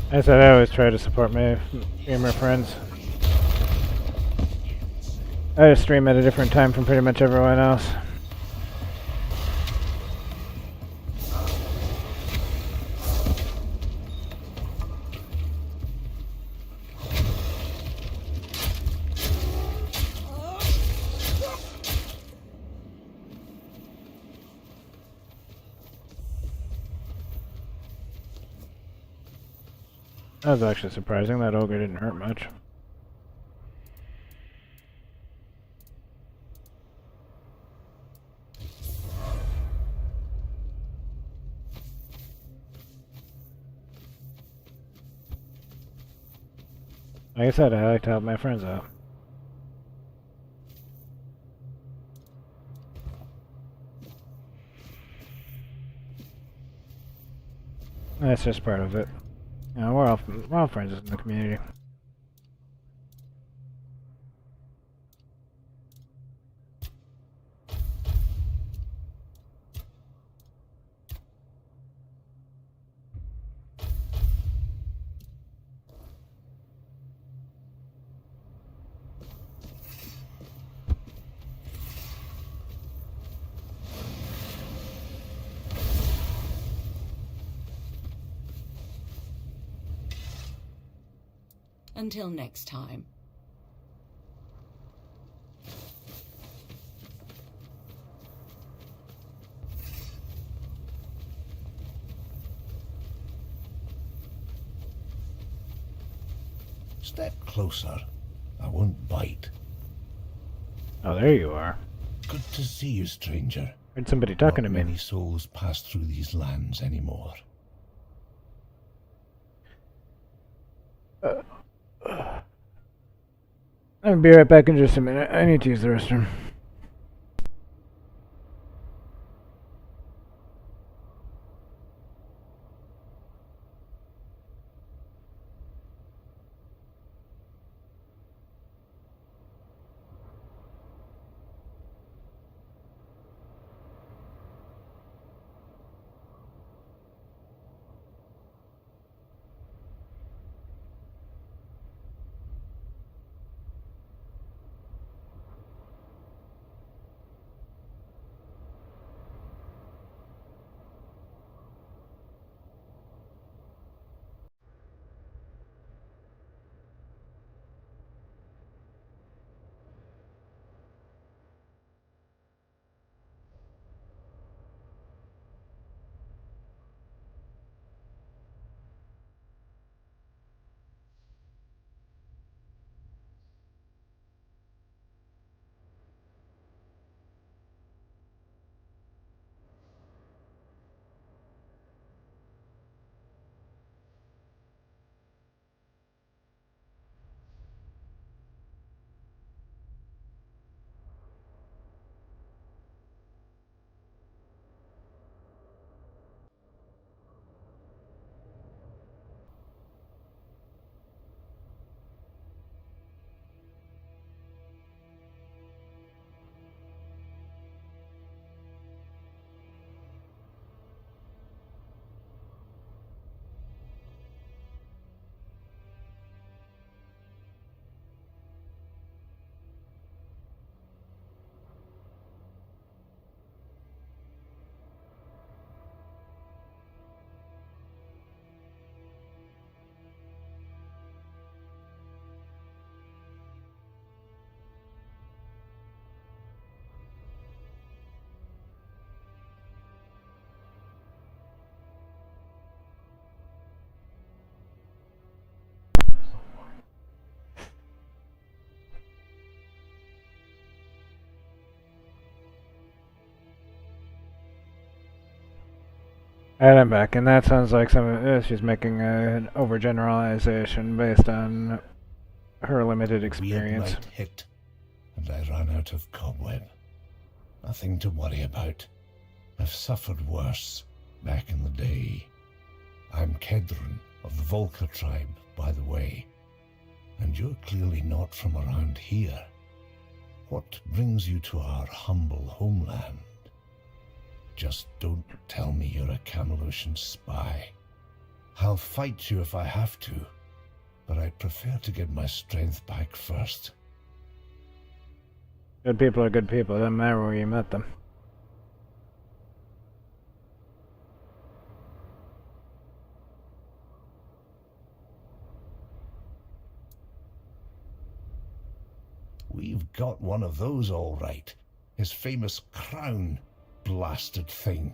I said I always try to support my gamer friends. I just stream at a different time from pretty much everyone else. That was actually surprising. That ogre didn't hurt much. Like I said, I like to help my friends out. That's just part of it. You know, we're all friends in the community. Until next time. Step closer. I won't bite. Oh, there you are. Good to see you, stranger. Heard somebody talking to Not me. many souls pass through these lands anymore. I'll be right back in just a minute. I need to use the restroom. And I'm back, and that sounds like she's making an overgeneralization based on her limited experience. Weird night hit, and I ran out of cobweb. Nothing to worry about. I've suffered worse back in the day. I'm Kedron of the Volker tribe, by the way. And you're clearly not from around here. What brings you to our humble homeland? Just don't tell me you're a Camelosian spy. I'll fight you if I have to, but I'd prefer to get my strength back first. Good people are good people. Doesn't matter where you met them. We've got one of those all right. His famous crown. Blasted thing.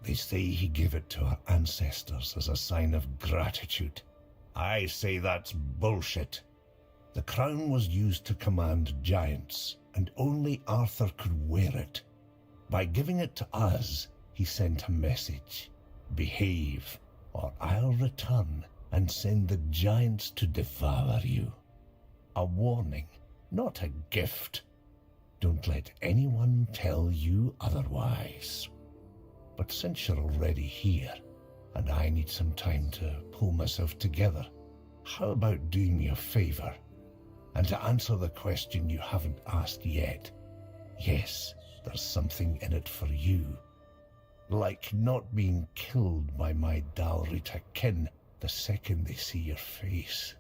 They say he gave it to our ancestors as a sign of gratitude. I say that's bullshit. The crown was used to command giants, and only Arthur could wear it. By giving it to us, he sent a message. Behave, or I'll return and send the giants to devour you. A warning, not a gift. Don't let anyone tell you otherwise. But since you're already here, and I need some time to pull myself together, how about doing me a favor? And to answer the question you haven't asked yet, yes, there's something in it for you. Like not being killed by my Dalrita kin the second they see your face.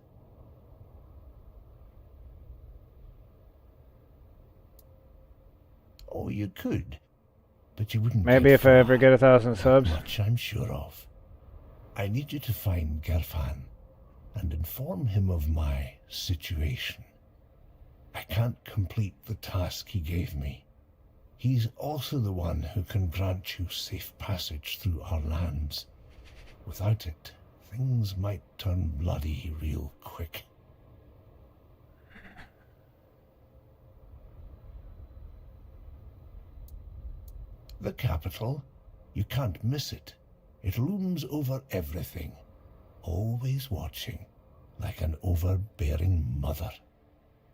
Oh, you could, but you wouldn't. Maybe if I ever get 1,000 subs. Much I'm sure of. I need you to find Gerfan. and inform him of my situation. I can't complete the task he gave me. He's also the one who can grant you safe passage through our lands. Without it, things might turn bloody real quick. The capital, you can't miss it. It looms over everything, always watching, like an overbearing mother.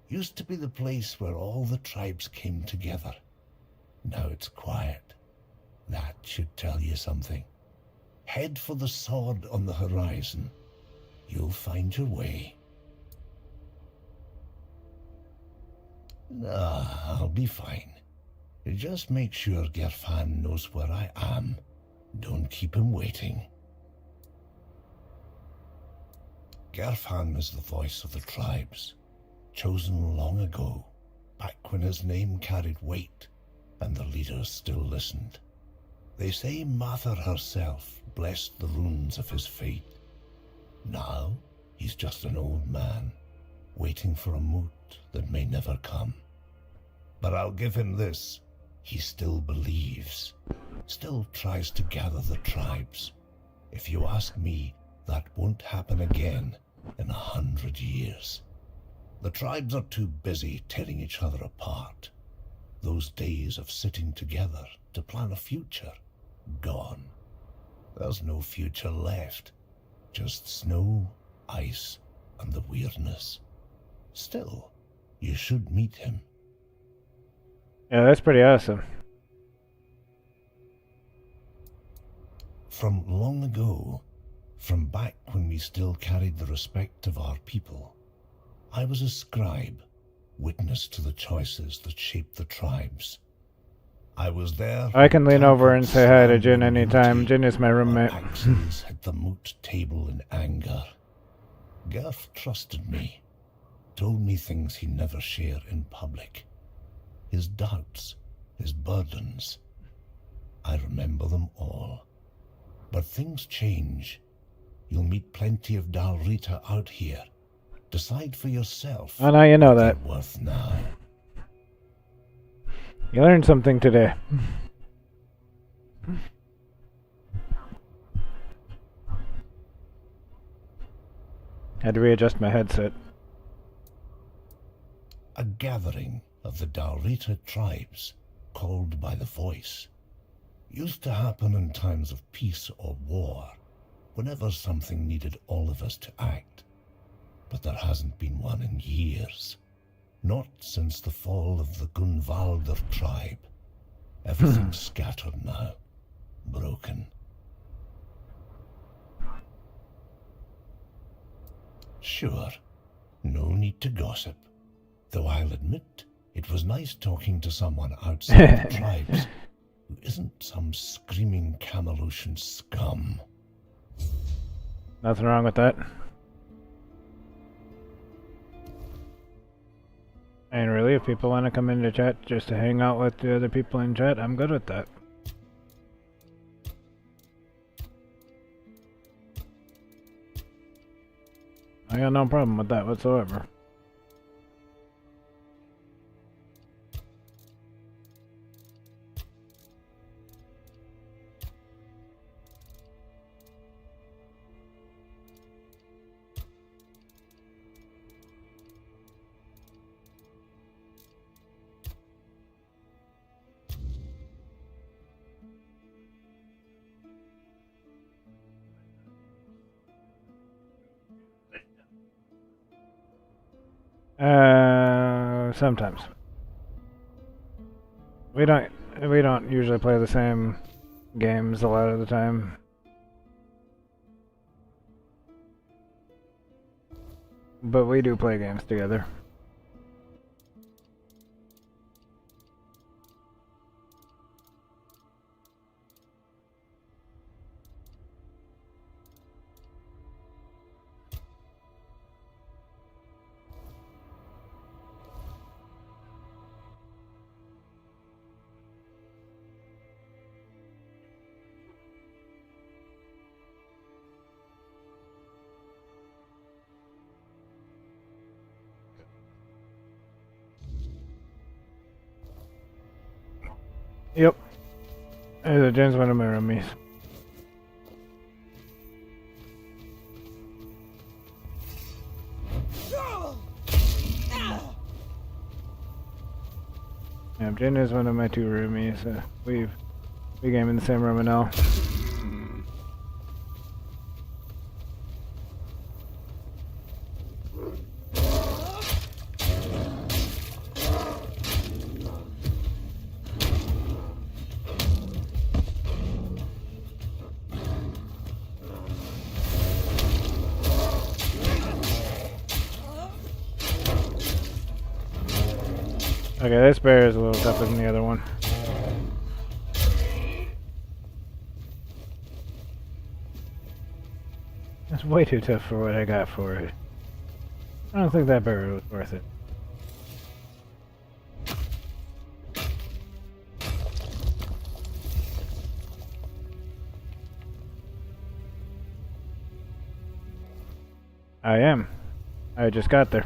Used to be the place where all the tribes came together. Now it's quiet. That should tell you something. Head for the sword on the horizon. You'll find your way. I'll be fine. Just make sure Gerfan knows where I am. Don't keep him waiting. Gerfan is the voice of the tribes, chosen long ago, back when his name carried weight and the leaders still listened. They say Mather herself blessed the runes of his fate. Now he's just an old man, waiting for a moot that may never come. But I'll give him this. He still believes, still tries to gather the tribes. If you ask me, that won't happen again in 100 years. The tribes are too busy tearing each other apart. Those days of sitting together to plan a future, gone. There's no future left, just snow, ice, and the weirdness. Still, you should meet him. Yeah, that's pretty awesome. From long ago, from back when we still carried the respect of our people, I was a scribe, witness to the choices that shaped the tribes. I was there. I can lean over and say hi to Jin anytime. Jin is my roommate. Axes hit the moot table in anger. Gerf trusted me, told me things he never shared in public. His doubts, his burdens. I remember them all. But things change. You'll meet plenty of Dalrita out here. Decide for yourself. Oh, now you know that. They're worth now. You learned something today. Had to readjust my headset. A gathering of the Dalrita tribes, called by the voice, used to happen in times of peace or war, whenever something needed all of us to act. But there hasn't been one in years. Not since the fall of the Gunvalder tribe. Everything's scattered now, broken. Sure, no need to gossip, though I'll admit it was nice talking to someone outside the tribes who isn't some screaming Camelotian scum. Nothing wrong with that. And really, if people want to come into chat just to hang out with the other people in chat, I'm good with that. I got no problem with that whatsoever. Sometimes. We don't usually play the same games a lot of the time. But we do play games together. Yep. There's a James one of my roomies. Yeah, Jin is one of my 2 roomies. We game in the same room now. Okay, this bear is a little tougher than the other one. That's way too tough for what I got for it. I don't think that bear was worth it. I am. I just got there.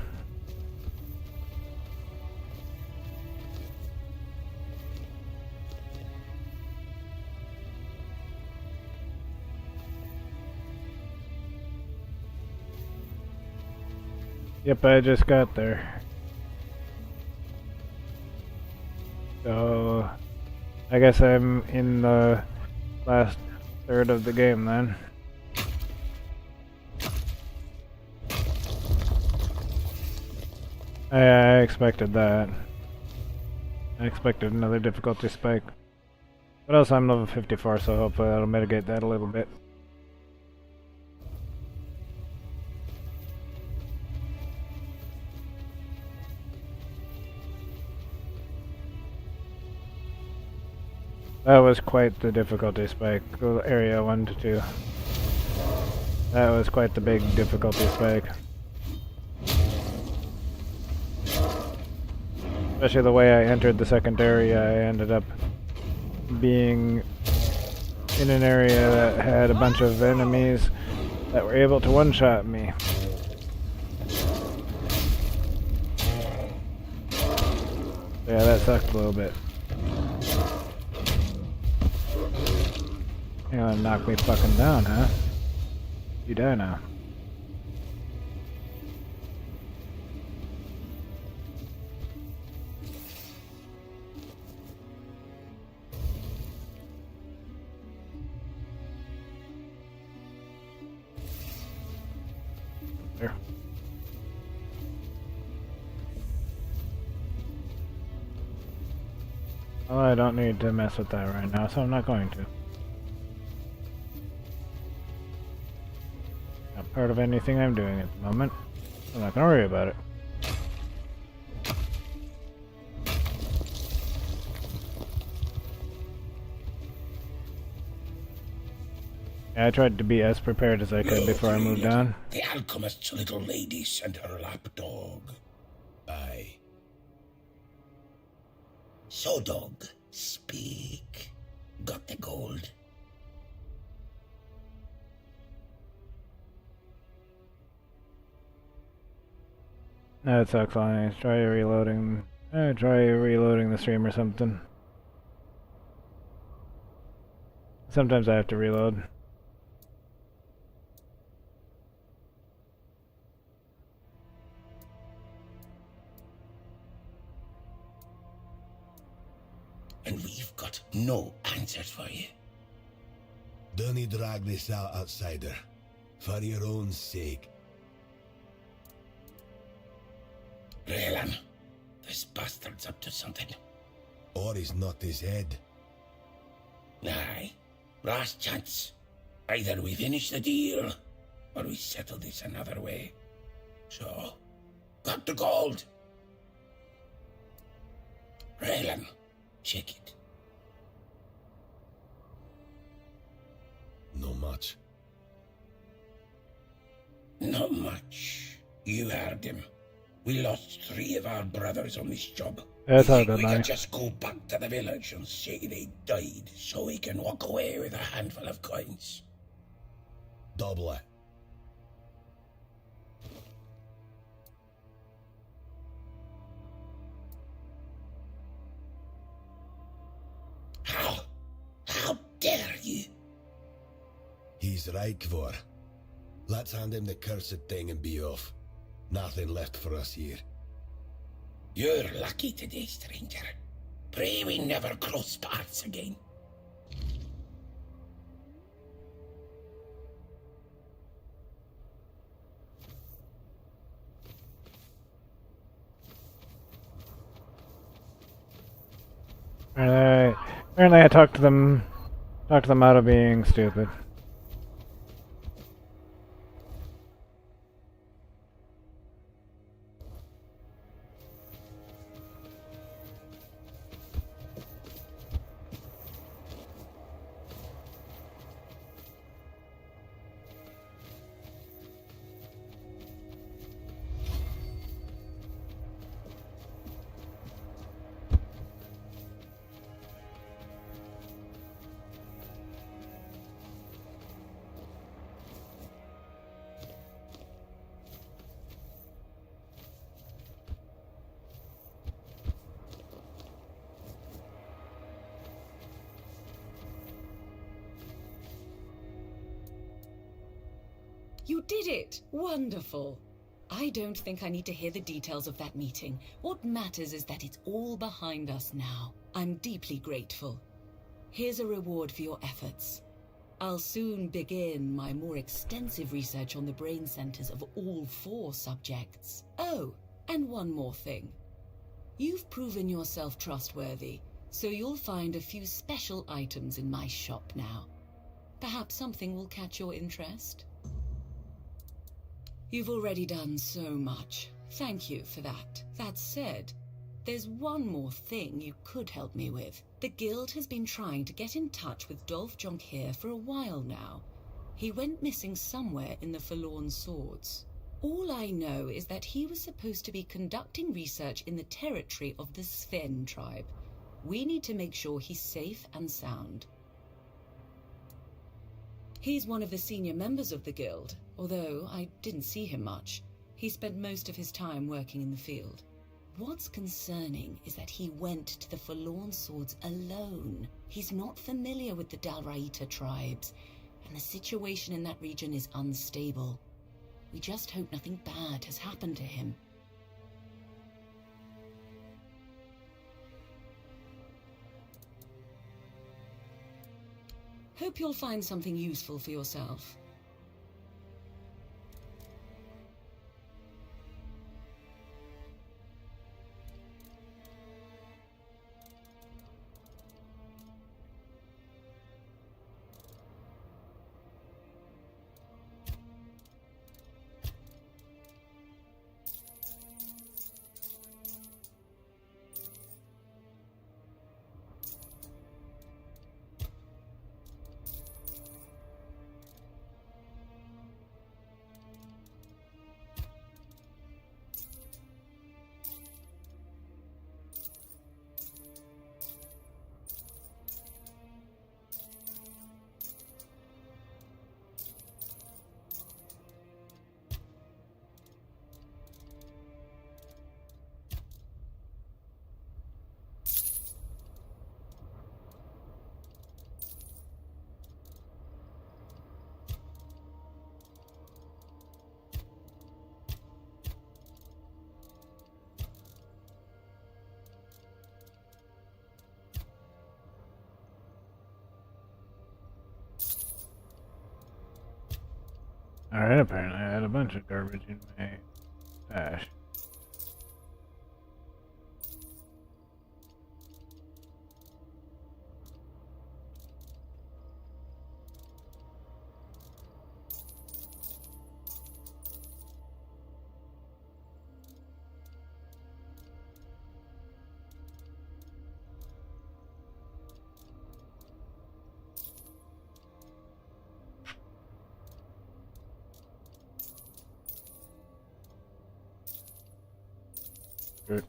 Yep, I just got there. So, I guess I'm in the last third of the game then. I expected that. I expected another difficulty spike. But also I'm level 54, so hopefully that'll mitigate that a little bit. That was quite the difficulty spike, area 1 to 2. That was quite the big difficulty spike. Especially the way I entered the second area, I ended up being in an area that had a bunch of enemies that were able to one-shot me. Yeah, that sucked a little bit. You're gonna knock me fucking down, huh? You die now. There. Well, I don't need to mess with that right now, so I'm not going to. Not part of anything I'm doing at the moment. I'm not gonna worry about it. Yeah, I tried to be as prepared as I could before I moved on. The alchemist's little lady sent her lapdog. Aye. So, dog, speak. Got the gold? That sucks on me. Try reloading. Try reloading the stream or something. Sometimes I have to reload. And we've got no answers for you. Don't you drag this out, outsider. For your own sake. Grail, this bastard's up to something. Or he's not his head. Aye. Last chance. Either we finish the deal, or we settle this another way. So, got the gold. Grail, check it. No much. Not much. You heard him. We lost 3 of our brothers on this job. That's you all think good, we man. can just go back to the village and say they died so we can walk away with a handful of coins? Double it. he's right, Kvor. Let's hand him the cursed thing and be off. Nothing left for us here. You're lucky today, stranger. Pray we never cross paths again. Apparently I talked them out of being stupid. You did it! Wonderful! I don't think I need to hear the details of that meeting. What matters is that it's all behind us now. I'm deeply grateful. Here's a reward for your efforts. I'll soon begin my more extensive research on the brain centers of all 4 subjects. Oh, and one more thing. You've proven yourself trustworthy, so you'll find a few special items in my shop now. Perhaps something will catch your interest? You've already done so much. Thank you for that. That said, there's one more thing you could help me with. The Guild has been trying to get in touch with Dolph Jonquier for a while now. He went missing somewhere in the Forlorn Swords. All I know is that he was supposed to be conducting research in the territory of the Sven tribe. We need to make sure he's safe and sound. He's one of the senior members of the Guild, although I didn't see him much. He spent most of his time working in the field. What's concerning is that he went to the Forlorn Swords alone. He's not familiar with the Dalraita tribes, and the situation in that region is unstable. We just hope nothing bad has happened to him. Hope you'll find something useful for yourself. Alright, apparently I had a bunch of garbage in my stash. Good.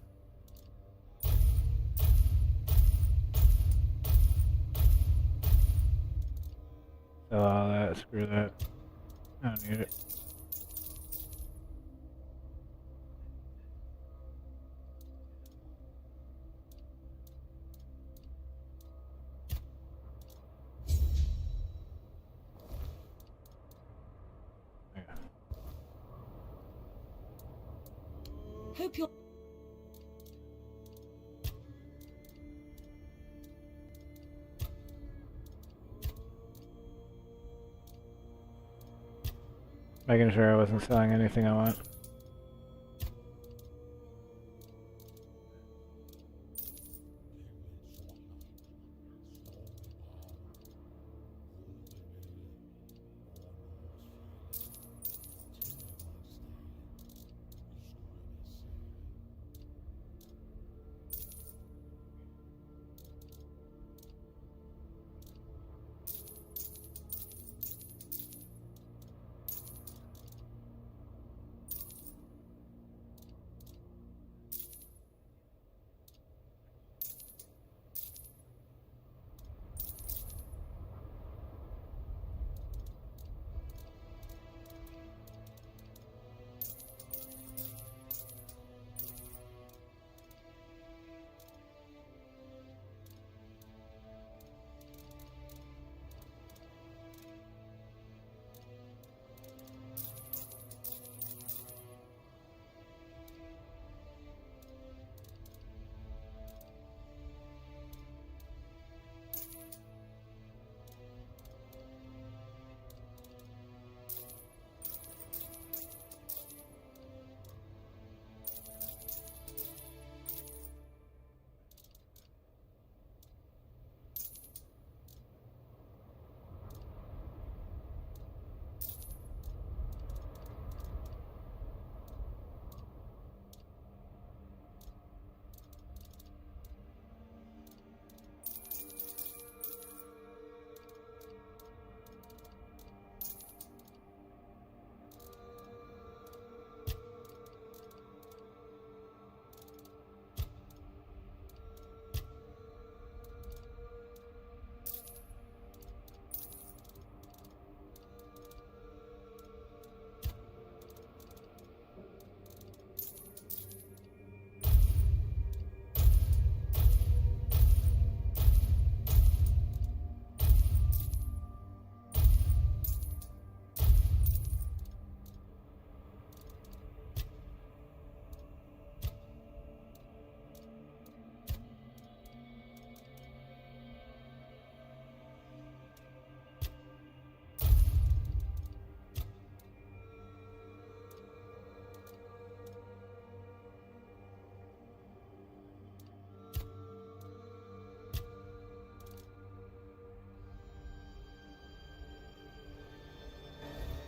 Sell all that, screw that. I don't need it. Hope you'll... Making sure I wasn't selling anything I want.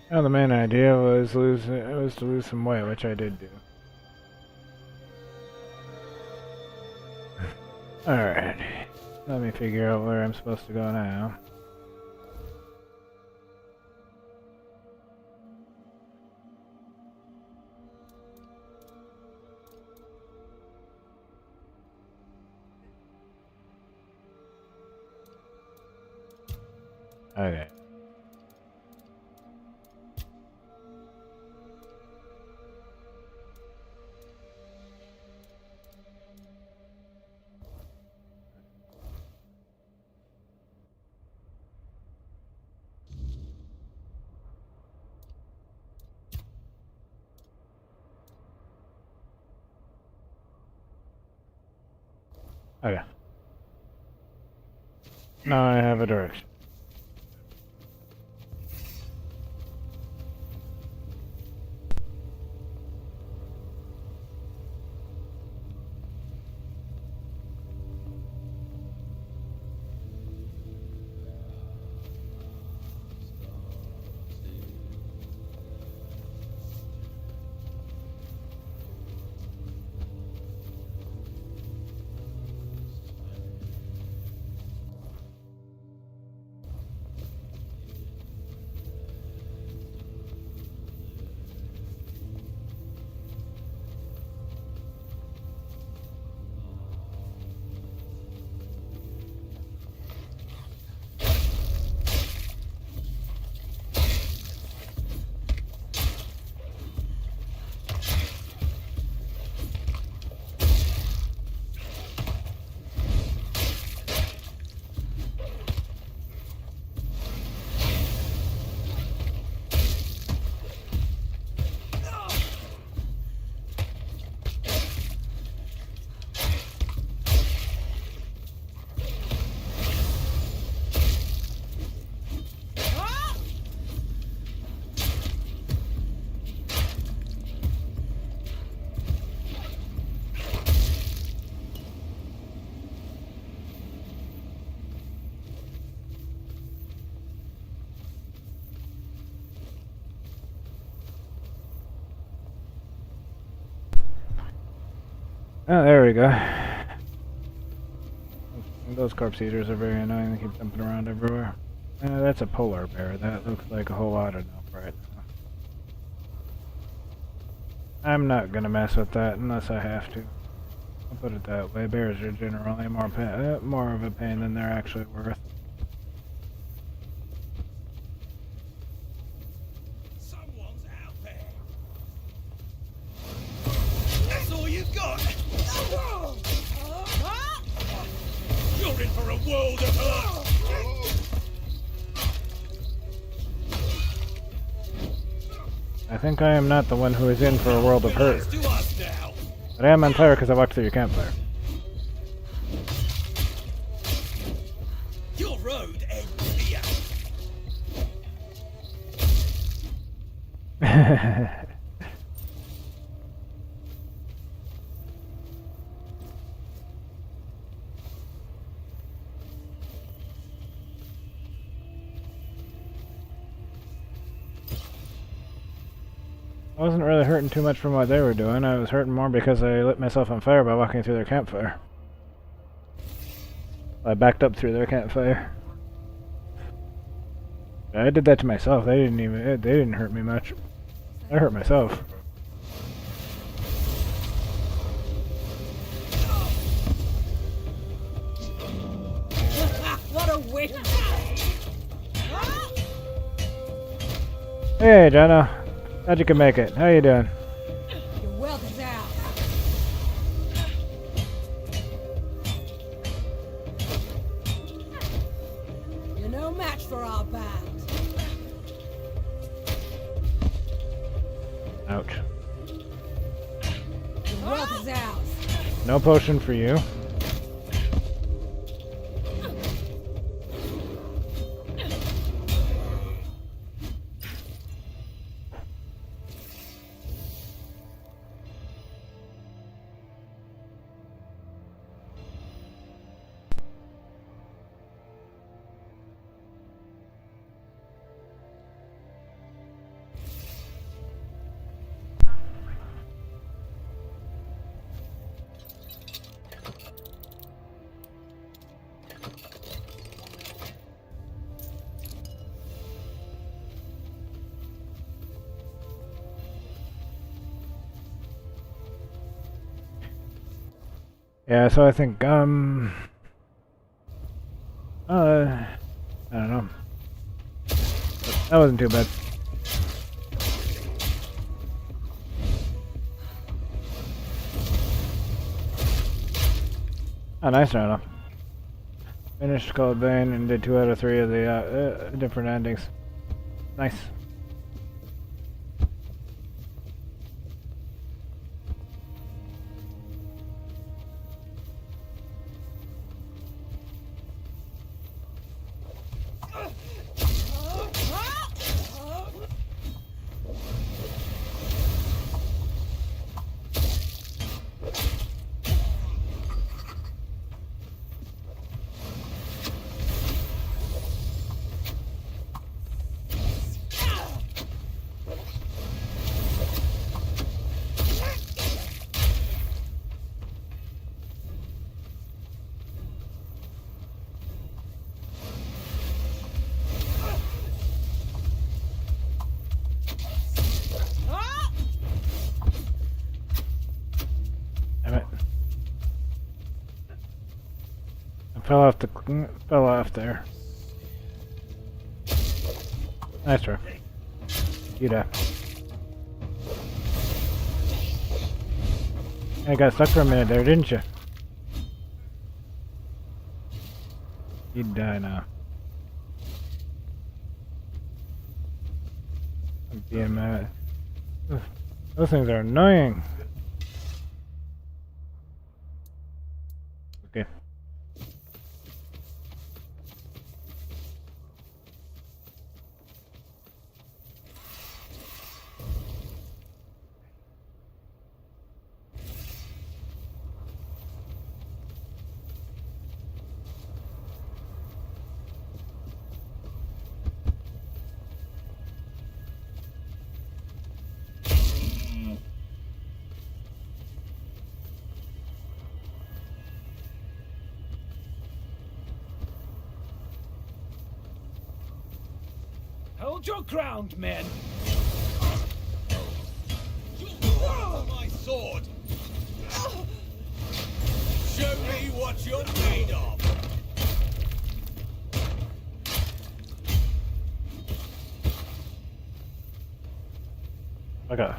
Well, the main idea was to lose some weight, which I did do. Alright, let me figure out where I'm supposed to go now. Okay. Okay. Now I have a direction. Oh, there we go. Those corpse eaters are very annoying. They keep jumping around everywhere. That's a polar bear. That looks like a whole lot of nope right now. I'm not gonna mess with that unless I have to. I'll put it that way. Bears are generally more of a pain than they're actually worth. Someone's out there. That's all you've got. You're in for a world of hurt. I think I am not the one who is in for a world of hurt. To us now. But I am on fire because I walked through your campfire. Your road ends here. I wasn't really hurting too much from what they were doing. I was hurting more because I lit myself on fire by walking through their campfire. I backed up through their campfire. I did that to myself. They didn't hurt me much. I hurt myself. What a win! Hey, Jono. Glad you could make it. How you doing? Your wealth is out. You're no match for our band. Ouch. Your wealth is ours. No potion for you. Yeah, so I think, I don't know. That wasn't too bad. Oh, nice, Jono. Finished Cold Vein and did 2 out of 3 of the different endings. Nice. Fell off there. Nice try. You die. I got stuck for a minute there, didn't you? You die now. I'm being mad. Those things are annoying. Okay. Hold your ground, men! My sword! Show me what you're made of! Okay.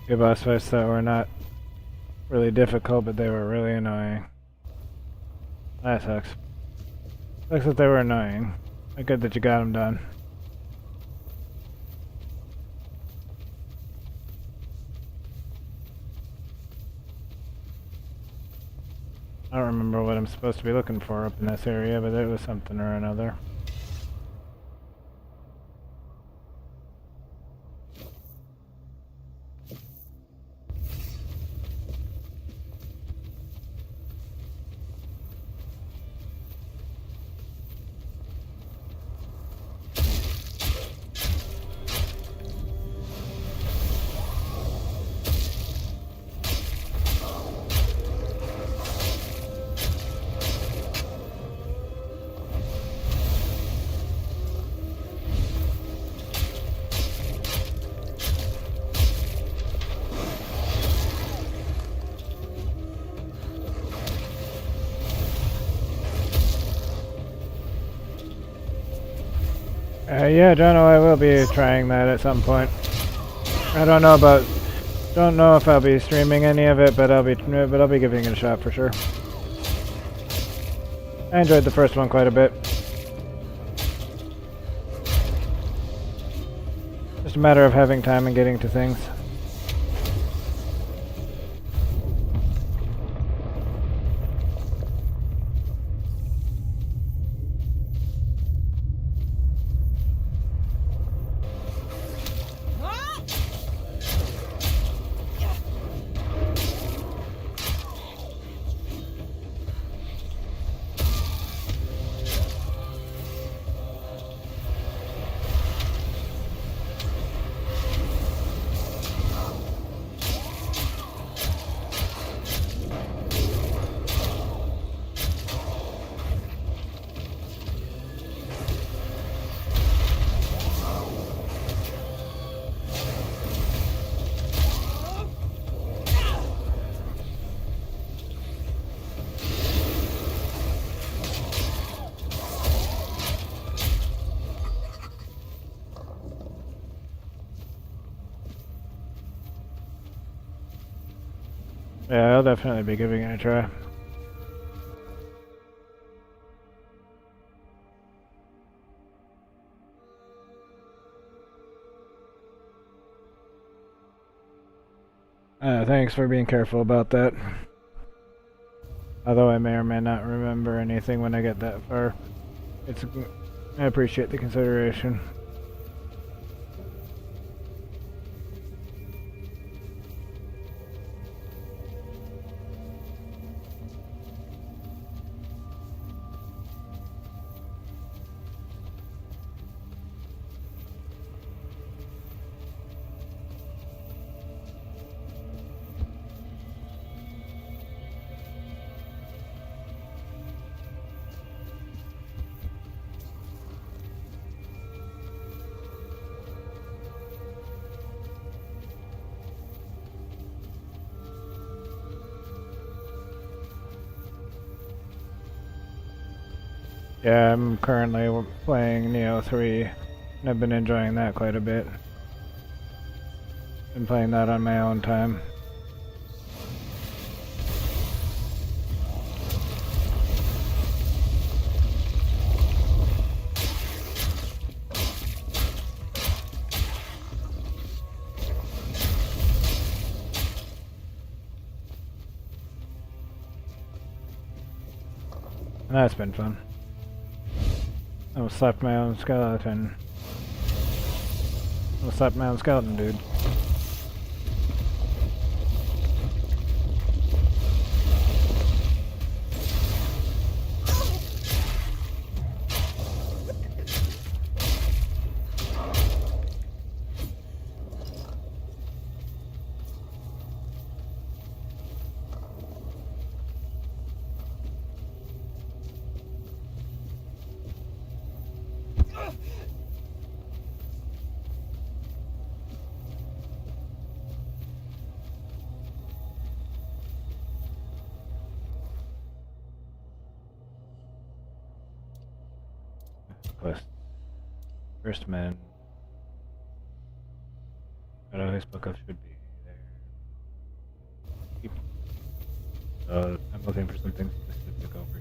Good boss fights that were not really difficult, but they were really annoying. That sucks. Sucks that they were annoying. But good that you got them done. I don't remember what I'm supposed to be looking for up in this area, but it was something or another. Yeah, Jono, I will be trying that at some point. I don't know if I'll be streaming any of it, but I'll be giving it a shot for sure. I enjoyed the first one quite a bit. Just a matter of having time and getting to things. Yeah, I'll definitely be giving it a try. Thanks for being careful about that. Although I may or may not remember anything when I get that far. I appreciate the consideration. Yeah, I'm currently playing Neo 3, and I've been enjoying that quite a bit. Been playing that on my own time. That's been fun. I almost slapped my own skeleton. Almost slapped my own skeleton, dude. Quest. First man. But I always book up should be there. I'm looking for something specific over here.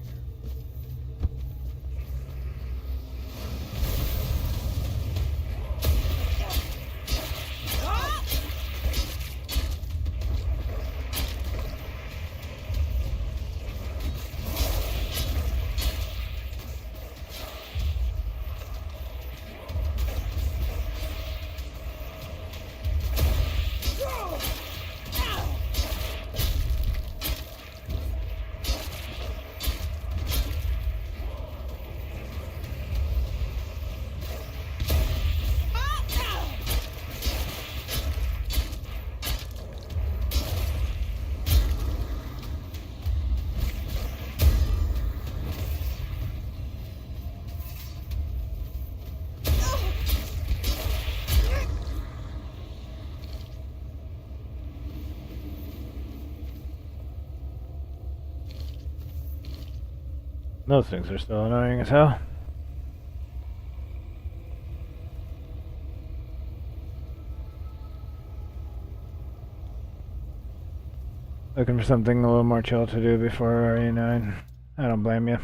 Those things are still annoying as hell. Looking for something a little more chill to do before RE9. I don't blame you.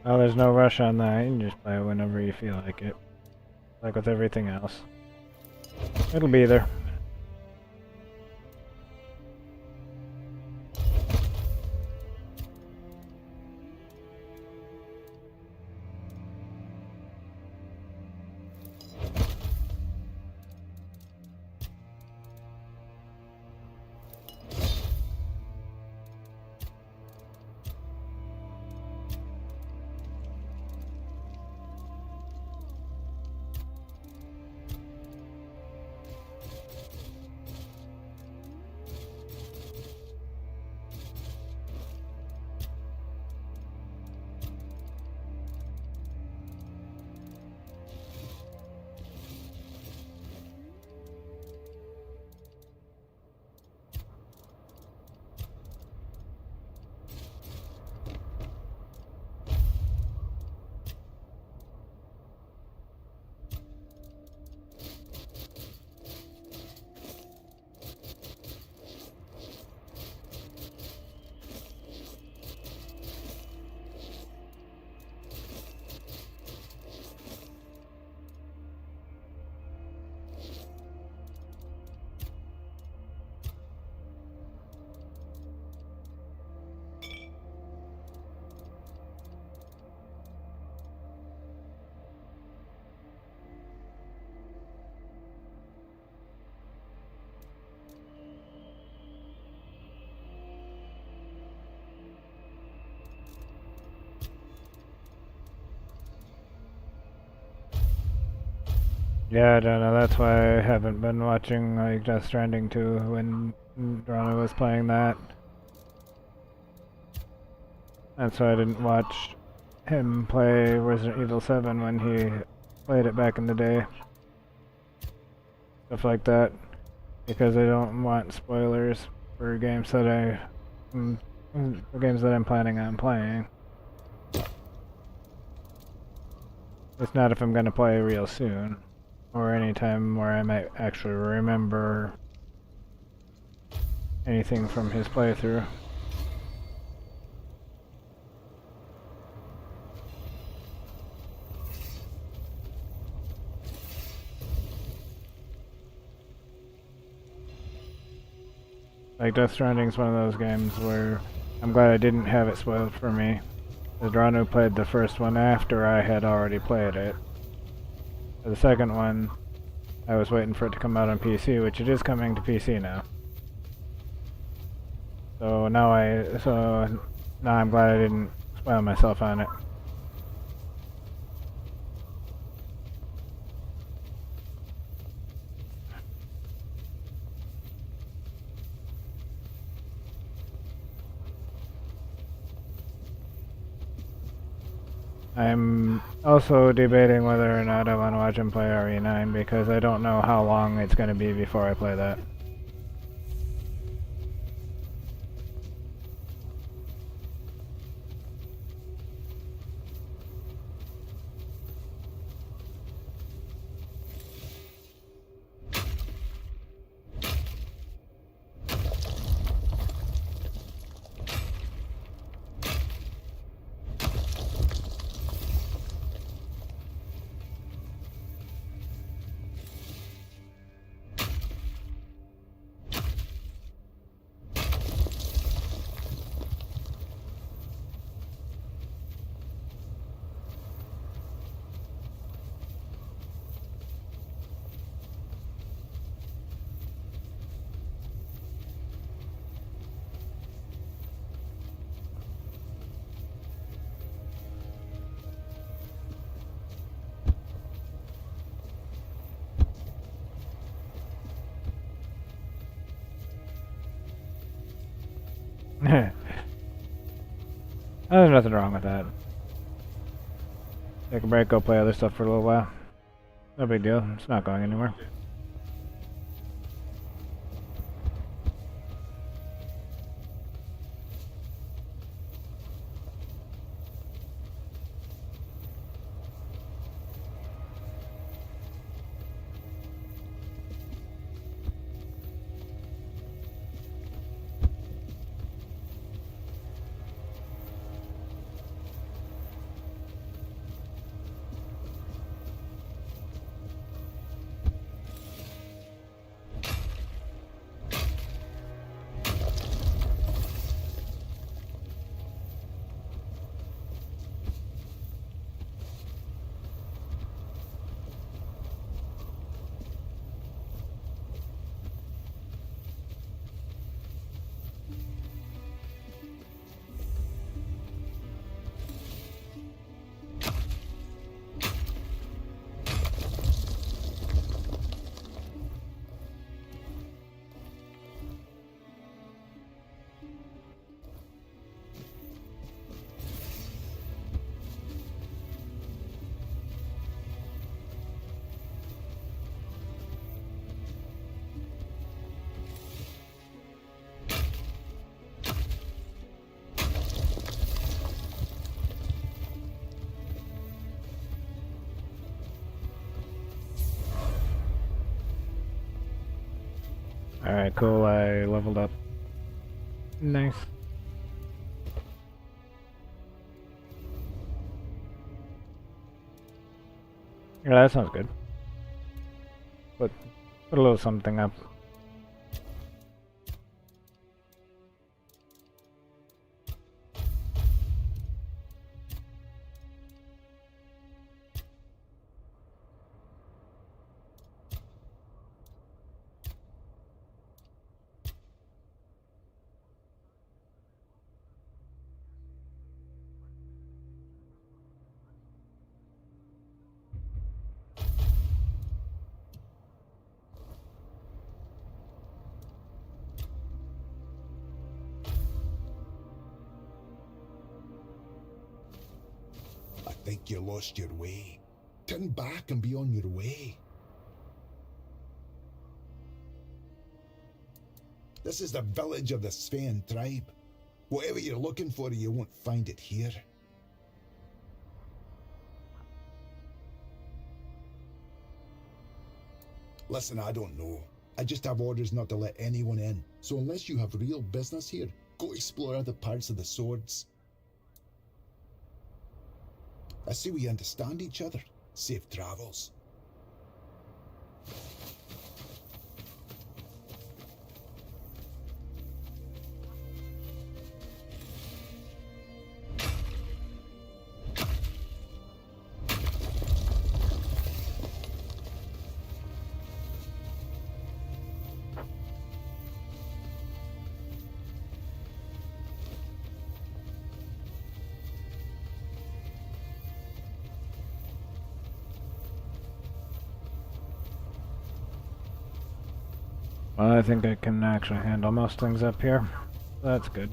Well, there's no rush on that. You can just play it whenever you feel like it. Like with everything else. It'll be there. Yeah, I don't know. That's why I haven't been watching like Death Stranding 2 when Drona was playing that. That's why I didn't watch him play Resident Evil 7 when he played it back in the day. Stuff like that. Because I don't want spoilers for games that for games that I'm planning on playing. It's not if I'm gonna play real soon. Or any time where I might actually remember anything from his playthrough. Like Death Stranding's one of those games where I'm glad I didn't have it spoiled for me. Adrano played the first one after I had already played it. For the second one, I was waiting for it to come out on PC, which it is coming to PC now. So now I'm glad I didn't spoil myself on it. I'm also debating whether or not I want to watch him play RE9 because I don't know how long it's going to be before I play that. There's nothing wrong with that. Take a break, go play other stuff for a little while. No big deal, it's not going anywhere. Alright, cool, I leveled up. Nice. Yeah, that sounds good. Put a little something up. think you lost your way. Turn back and be on your way. This is the village of the Sven tribe. Whatever you're looking for, you won't find it here. Listen, I don't know. I just have orders not to let anyone in. So unless you have real business here, go explore other parts of the swords. I see we understand each other. Safe travels. Well, I think I can actually handle most things up here. That's good.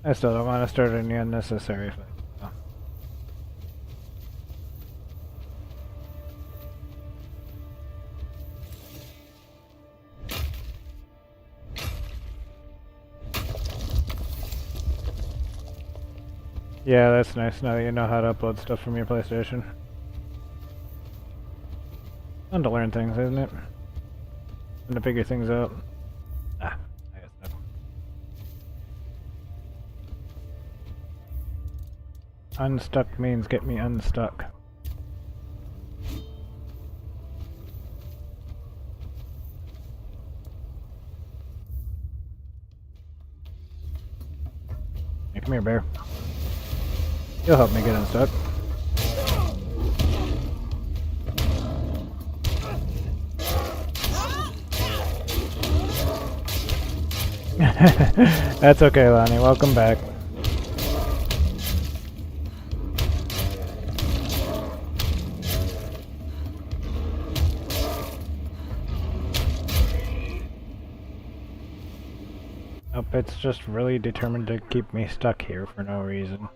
I still don't want to start any unnecessary fights. So. Yeah, that's nice now that you know how to upload stuff from your PlayStation. Fun to learn things, isn't it? Fun to figure things out. Ah, I guess not. Unstuck means get me unstuck. Hey, come here, bear. You'll help me get unstuck. That's okay, Lonnie. Welcome back. Nope, it's just really determined to keep me stuck here for no reason.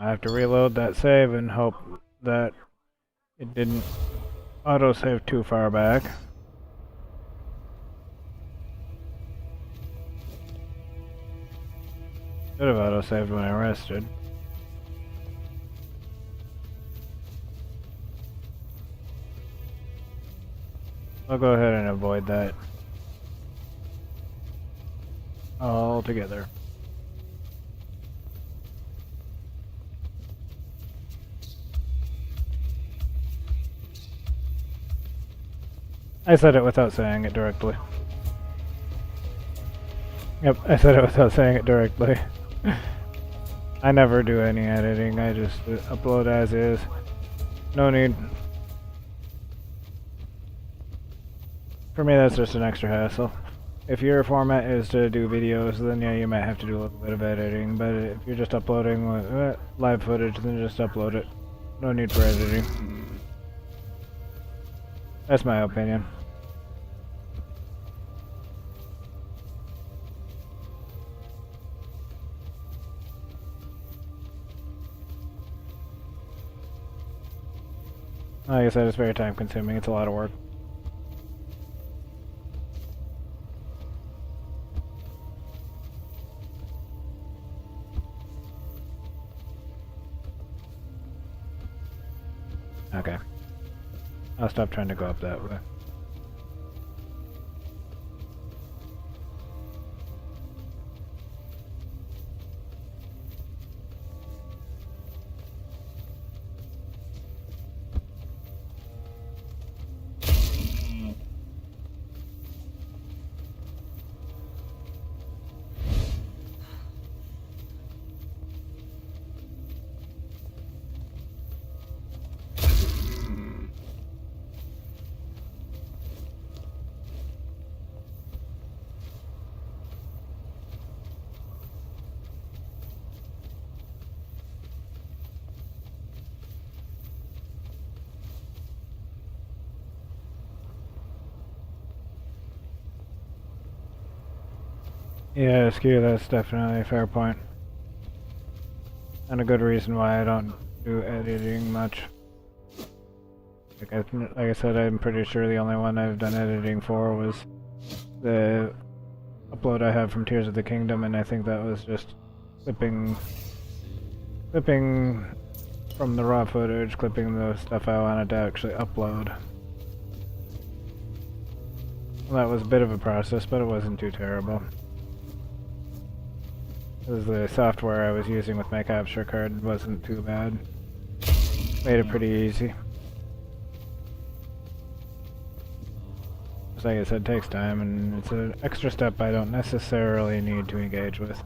I have to reload that save and hope that it didn't autosave too far back. Should have autosaved when I rested. I'll go ahead and avoid that altogether. I said it without saying it directly. Yep, I said it without saying it directly. I never do any editing, I just upload as is. No need. For me, that's just an extra hassle. If your format is to do videos, then yeah, you might have to do a little bit of editing, but if you're just uploading with, live footage, then just upload it. No need for editing. That's my opinion. Like I said, it's very time consuming, it's a lot of work. Okay. I'll stop trying to go up that way. Yeah, skew, that's definitely a fair point. And a good reason why I don't do editing much. Like I said, I'm pretty sure the only one I've done editing for was the upload I have from Tears of the Kingdom, and I think that was just clipping from the raw footage, clipping the stuff I wanted to actually upload. Well, that was a bit of a process, but it wasn't too terrible. Because the software I was using with my capture card wasn't too bad. Made it pretty easy. Just like I said, it takes time, and it's an extra step I don't necessarily need to engage with.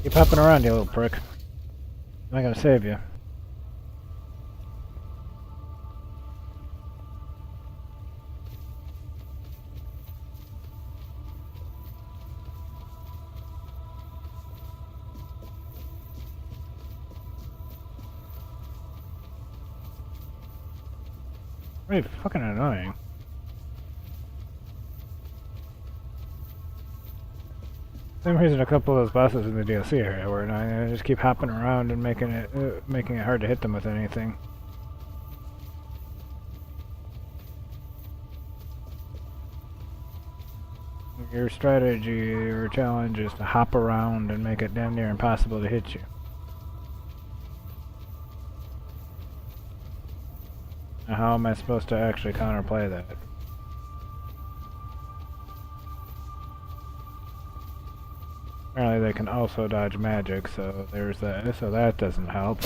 Keep hopping around, you little prick. I'm not gonna save you. Really fucking annoying. Same reason a couple of those bosses in the DLC are were annoying. I just keep hopping around and making it hard to hit them with anything. Your strategy or challenge is to hop around and make it damn near impossible to hit you. Now how am I supposed to actually counterplay that? Apparently they can also dodge magic, so there's that, so that doesn't help.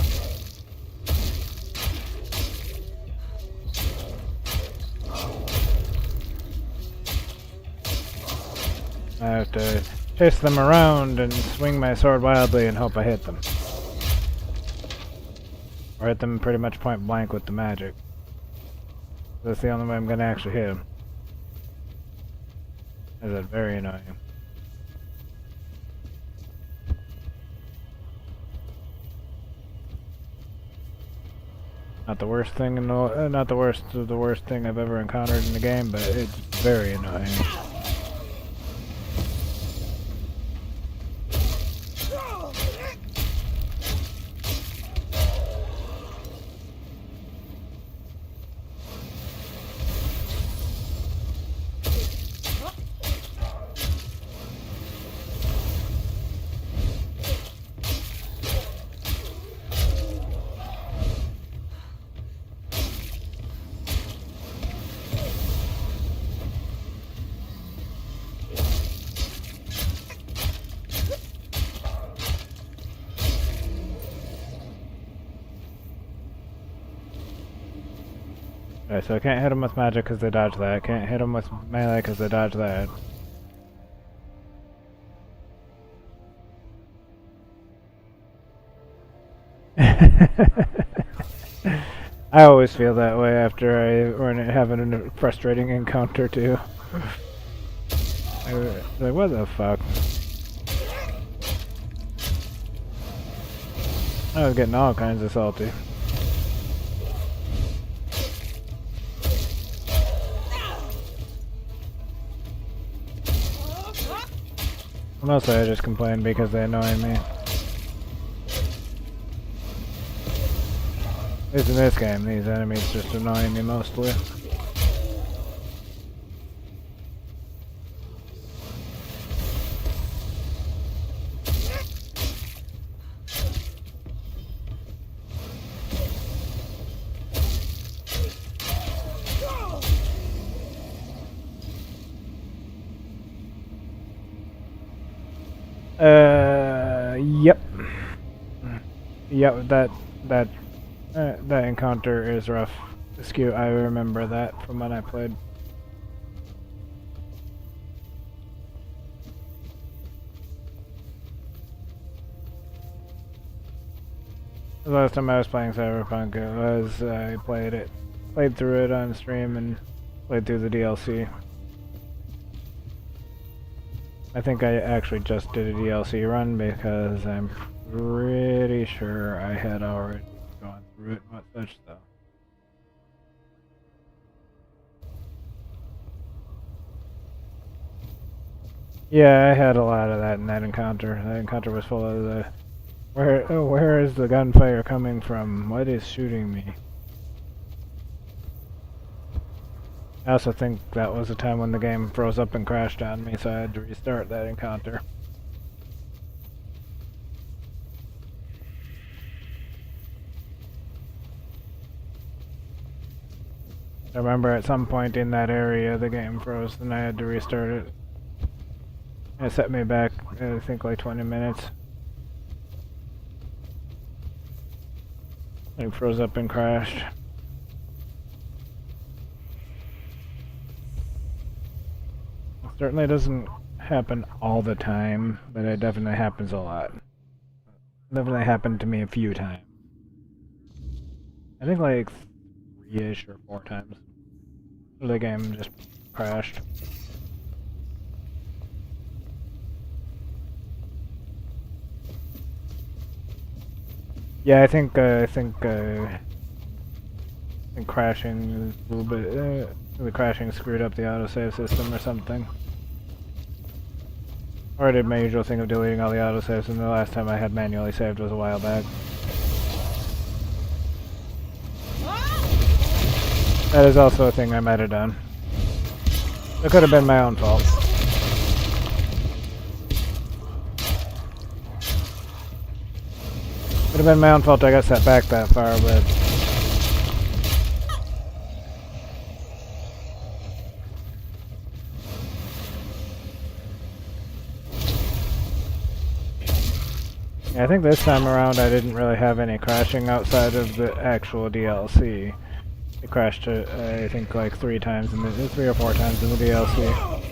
I have to chase them around and swing my sword wildly and hope I hit them. Or hit them pretty much point blank with the magic. That's the only way I'm gonna actually hit them. That's very annoying. Not the worst thing in the, not the worst thing I've ever encountered in the game, but it's very annoying. Okay, so I can't hit them with magic because they dodge that. Can't hit them with melee because they dodge that. I always feel that way after I have a frustrating encounter too. Like, what the fuck? I was getting all kinds of salty. Mostly I just complain because they annoy me. least in this game, these enemies just annoy me mostly. Yep. Yep, that encounter is rough. Askew, I remember that from when I played. The last time I was playing Cyberpunk, it was I played through it on stream and played through the DLC. I think I actually just did a DLC run because I'm pretty sure I had already gone through it and such though. Yeah, I had a lot of that in that encounter. That encounter was full of the where is the gunfire coming from? What is shooting me? I also think that was the time when the game froze up and crashed on me, so I had to restart that encounter. I remember at some point in that area the game froze and I had to restart it. It set me back, I think, like 20 minutes. It froze up and crashed. It certainly doesn't happen all the time, but it definitely happens a lot. It definitely happened to me a few times. I think like 3-ish or 4 times. The game just crashed. Yeah, I think crashing is a little bit. The crashing screwed up the autosave system or something. Or I did my usual thing of deleting all the autosaves, and the last time I had manually saved was a while back. That is also a thing I might have done. It could have been my own fault. Could have been my own fault I got set back that far, but... yeah, I think this time around I didn't really have any crashing outside of the actual DLC. It crashed, I think, like 3 or 4 times in the DLC.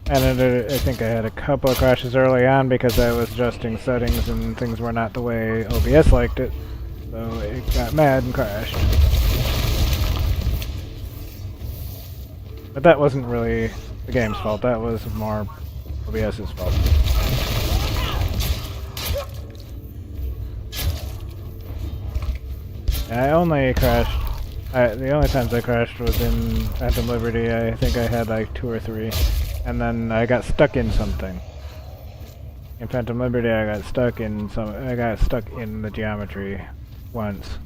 And I think I had a couple of crashes early on because I was adjusting settings and things were not the way OBS liked it. So it got mad and crashed. But that wasn't really the game's fault, that was more OBS's fault. I only crashed... the only times I crashed was in Phantom Liberty. I think I had like 2 or 3. And then I got stuck in something. In Phantom Liberty I got stuck in the geometry once.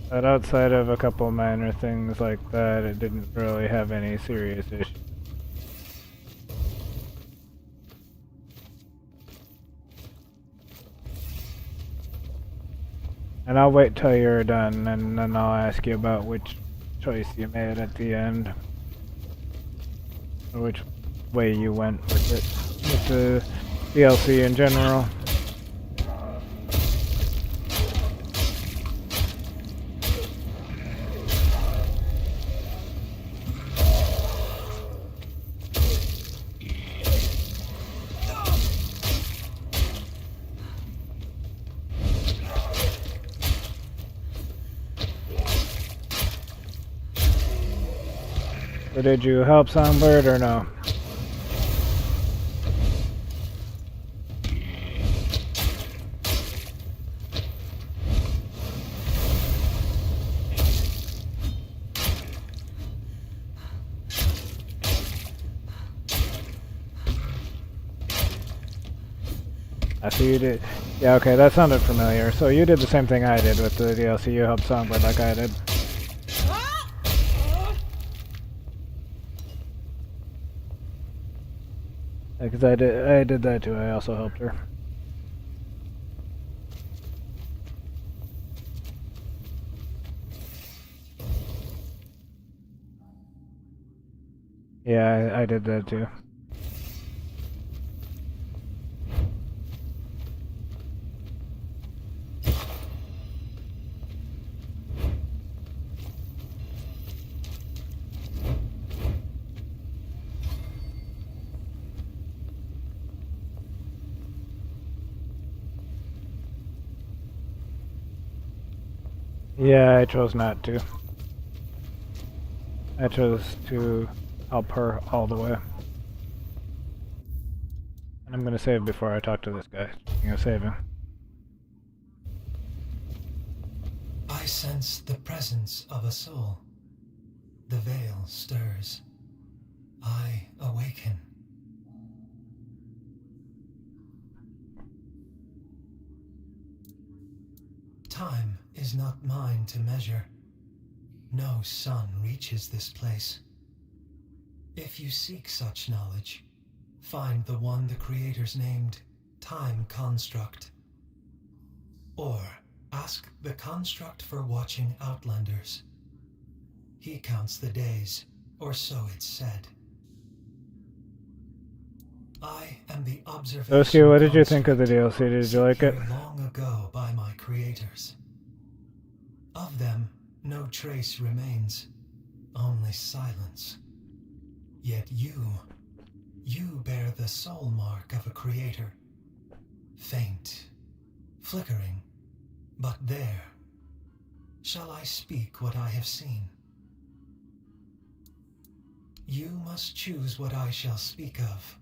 But outside of a couple minor things like that, it didn't really have any serious issues. And I'll wait till you're done, and then I'll ask you about which choice you made at the end. Or which way you went with it, with the DLC in general. So did you help Songbird or no? I see you did. Yeah, okay, that sounded familiar. So you did the same thing I did with the DLC. You helped Songbird like I did. Because I did that too. I also helped her. Yeah, I did that too. Yeah, I chose not to. I chose to help her all the way. And I'm gonna save before I talk to this guy. I'm gonna save him. I sense the presence of a soul. The veil stirs. I awaken. Time is not mine to measure. No sun reaches this place. If you seek such knowledge, find the one the creators named Time Construct. Or ask the Construct for watching Outlanders. He counts the days, or so it's said. I am the observation. Oski, what did you think of the DLC? Did you like it? Long ago by my creators. Of them, no trace remains, only silence. Yet you bear the soul mark of a creator. Faint, flickering, but there. Shall I speak what I have seen? You must choose what I shall speak of.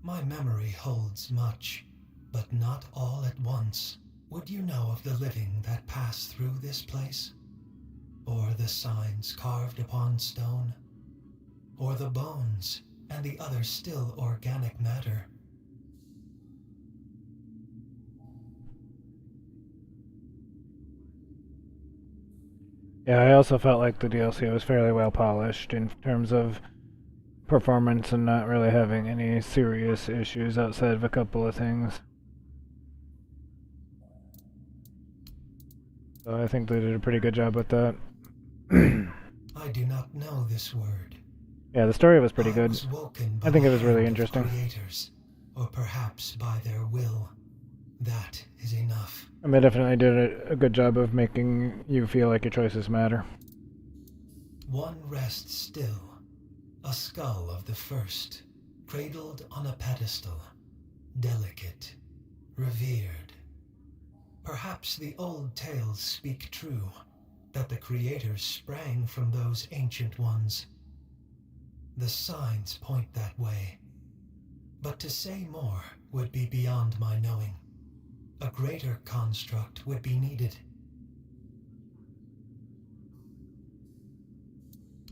My memory holds much, but not all at once. Would you know of the living that pass through this place? Or the signs carved upon stone? Or the bones and the other still organic matter? Yeah, I also felt like the DLC was fairly well polished in terms of performance and not really having any serious issues outside of a couple of things. So I think they did a pretty good job with that. I do not know this word. Yeah, the story was pretty good. I think it was really Hand of interesting. Creators, or perhaps by their will. That is enough. And they definitely did a good job of making you feel like your choices matter. One rests still, a skull of the first, cradled on a pedestal, delicate, revered. Perhaps the old tales speak true, that the creators sprang from those ancient ones. The signs point that way. But to say more would be beyond my knowing. A greater construct would be needed.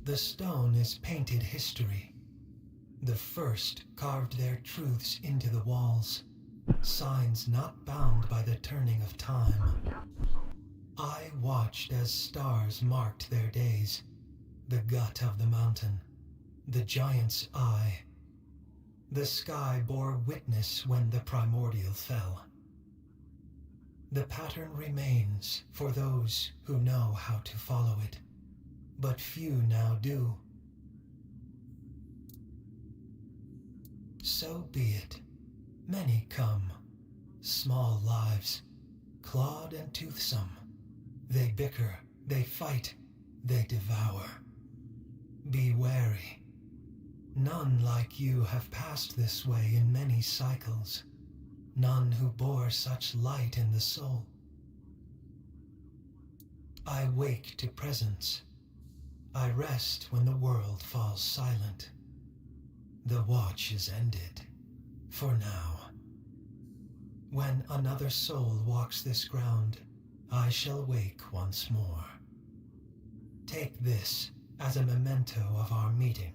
The stone is painted history. The first carved their truths into the walls, signs not bound by the turning of time. I watched as stars marked their days, the gut of the mountain, the giant's eye. The sky bore witness when the primordial fell. The pattern remains for those who know how to follow it, but few now do. So be it. Many come, small lives, clawed and toothsome. They bicker, they fight, they devour. Be wary. None like you have passed this way in many cycles. None who bore such light in the soul. I wake to presence. I rest when the world falls silent. The watch is ended, for now. When another soul walks this ground, I shall wake once more. Take this as a memento of our meeting.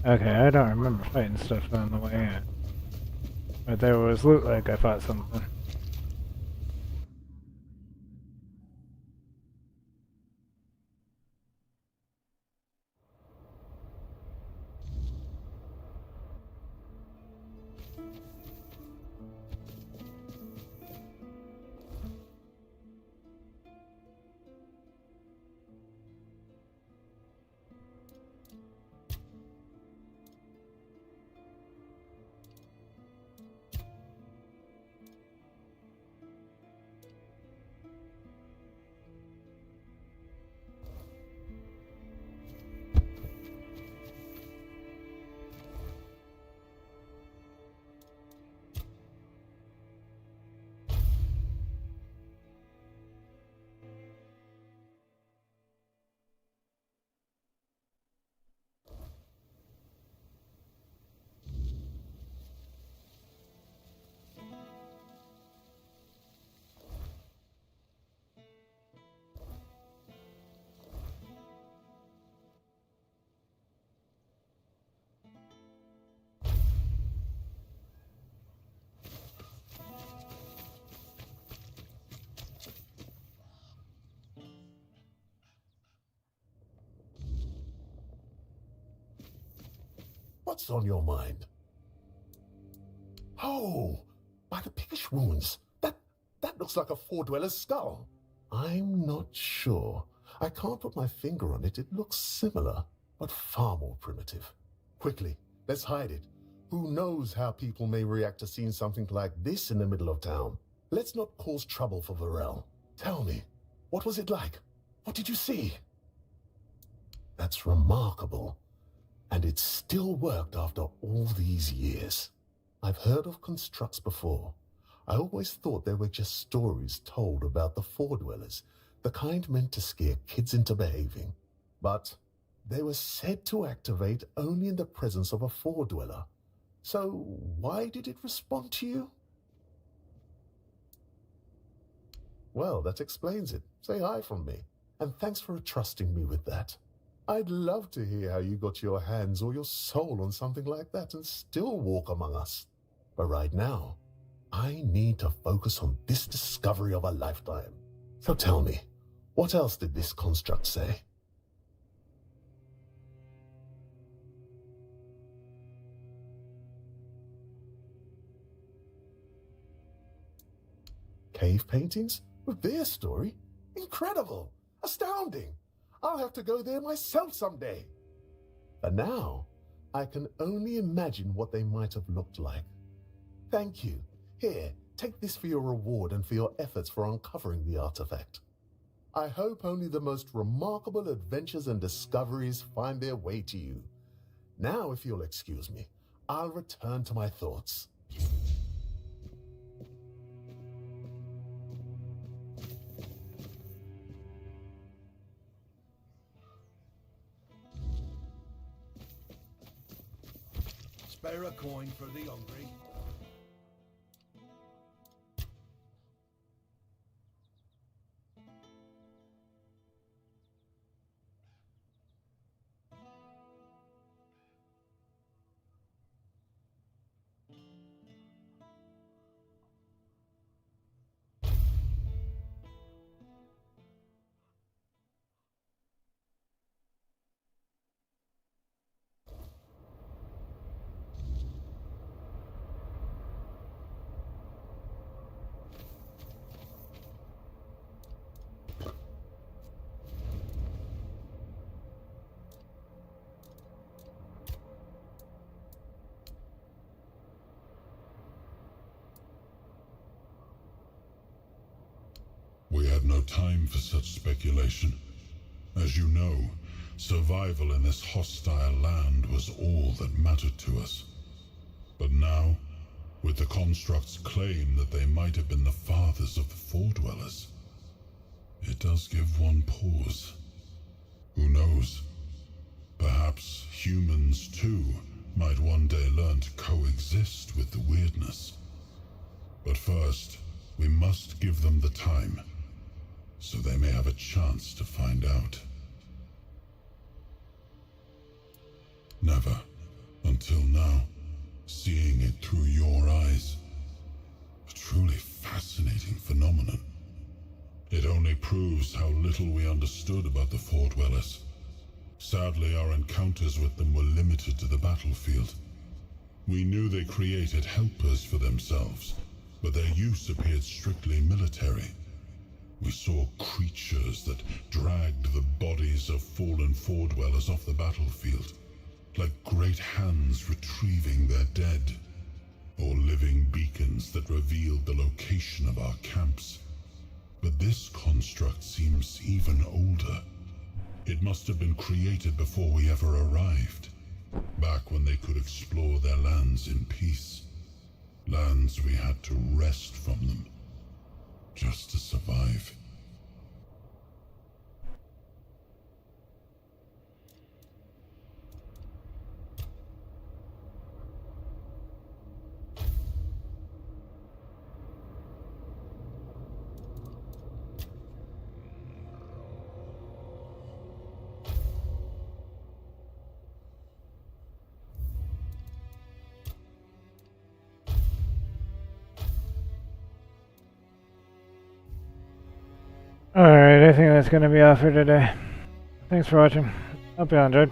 Okay, I don't remember fighting stuff on the way in. But there was loot like I fought something. What's on your mind? Oh, by the piggish wounds. That looks like a four-dweller's skull. I'm not sure. I can't put my finger on it. It looks similar, but far more primitive. Quickly, let's hide it. Who knows how people may react to seeing something like this in the middle of town? Let's not cause trouble for Varel. Tell me, what was it like? What did you see? That's remarkable. And it still worked after all these years. I've heard of constructs before. I always thought they were just stories told about the four-dwellers, the kind meant to scare kids into behaving. But they were said to activate only in the presence of a four-dweller. So why did it respond to you? Well, that explains it. Say hi from me. And thanks for trusting me with that. I'd love to hear how you got your hands or your soul on something like that and still walk among us. But right now, I need to focus on this discovery of a lifetime. So tell me, what else did this construct say? Cave paintings? With their story? Incredible! Astounding! I'll have to go there myself someday. But now, I can only imagine what they might have looked like. Thank you. Here, take this for your reward and for your efforts for uncovering the artifact. I hope only the most remarkable adventures and discoveries find their way to you. Now, if you'll excuse me, I'll return to my thoughts. Spare a coin for the hungry. We have no time for such speculation. As you know, survival in this hostile land was all that mattered to us. But now, with the construct's claim that they might have been the fathers of the Four-Dwellers, it does give one pause. Who knows? Perhaps humans, too, might one day learn to coexist with the weirdness. But first, we must give them the time, so they may have a chance to find out. Never until now, seeing it through your eyes. A truly fascinating phenomenon. It only proves how little we understood about the Four Dwellers. Sadly, our encounters with them were limited to the battlefield. We knew they created helpers for themselves, but their use appeared strictly military. We saw creatures that dragged the bodies of fallen Four Dwellers off the battlefield, like great hands retrieving their dead, or living beacons that revealed the location of our camps. But this construct seems even older. It must have been created before we ever arrived, back when they could explore their lands in peace. Lands we had to wrest from them, just to survive. Alright, I think that's going to be all for today. Thanks for watching. Hope you all enjoyed.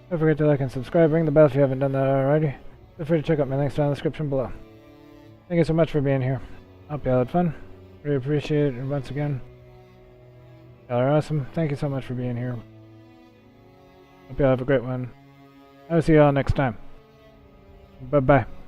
Don't forget to like and subscribe. Ring the bell if you haven't done that already. Feel free to check out my links down in the description below. Thank you so much for being here. Hope you all had fun. Really appreciate it. And once again, y'all are awesome. Thank you so much for being here. Hope you all have a great one. I'll see you all next time. Bye-bye.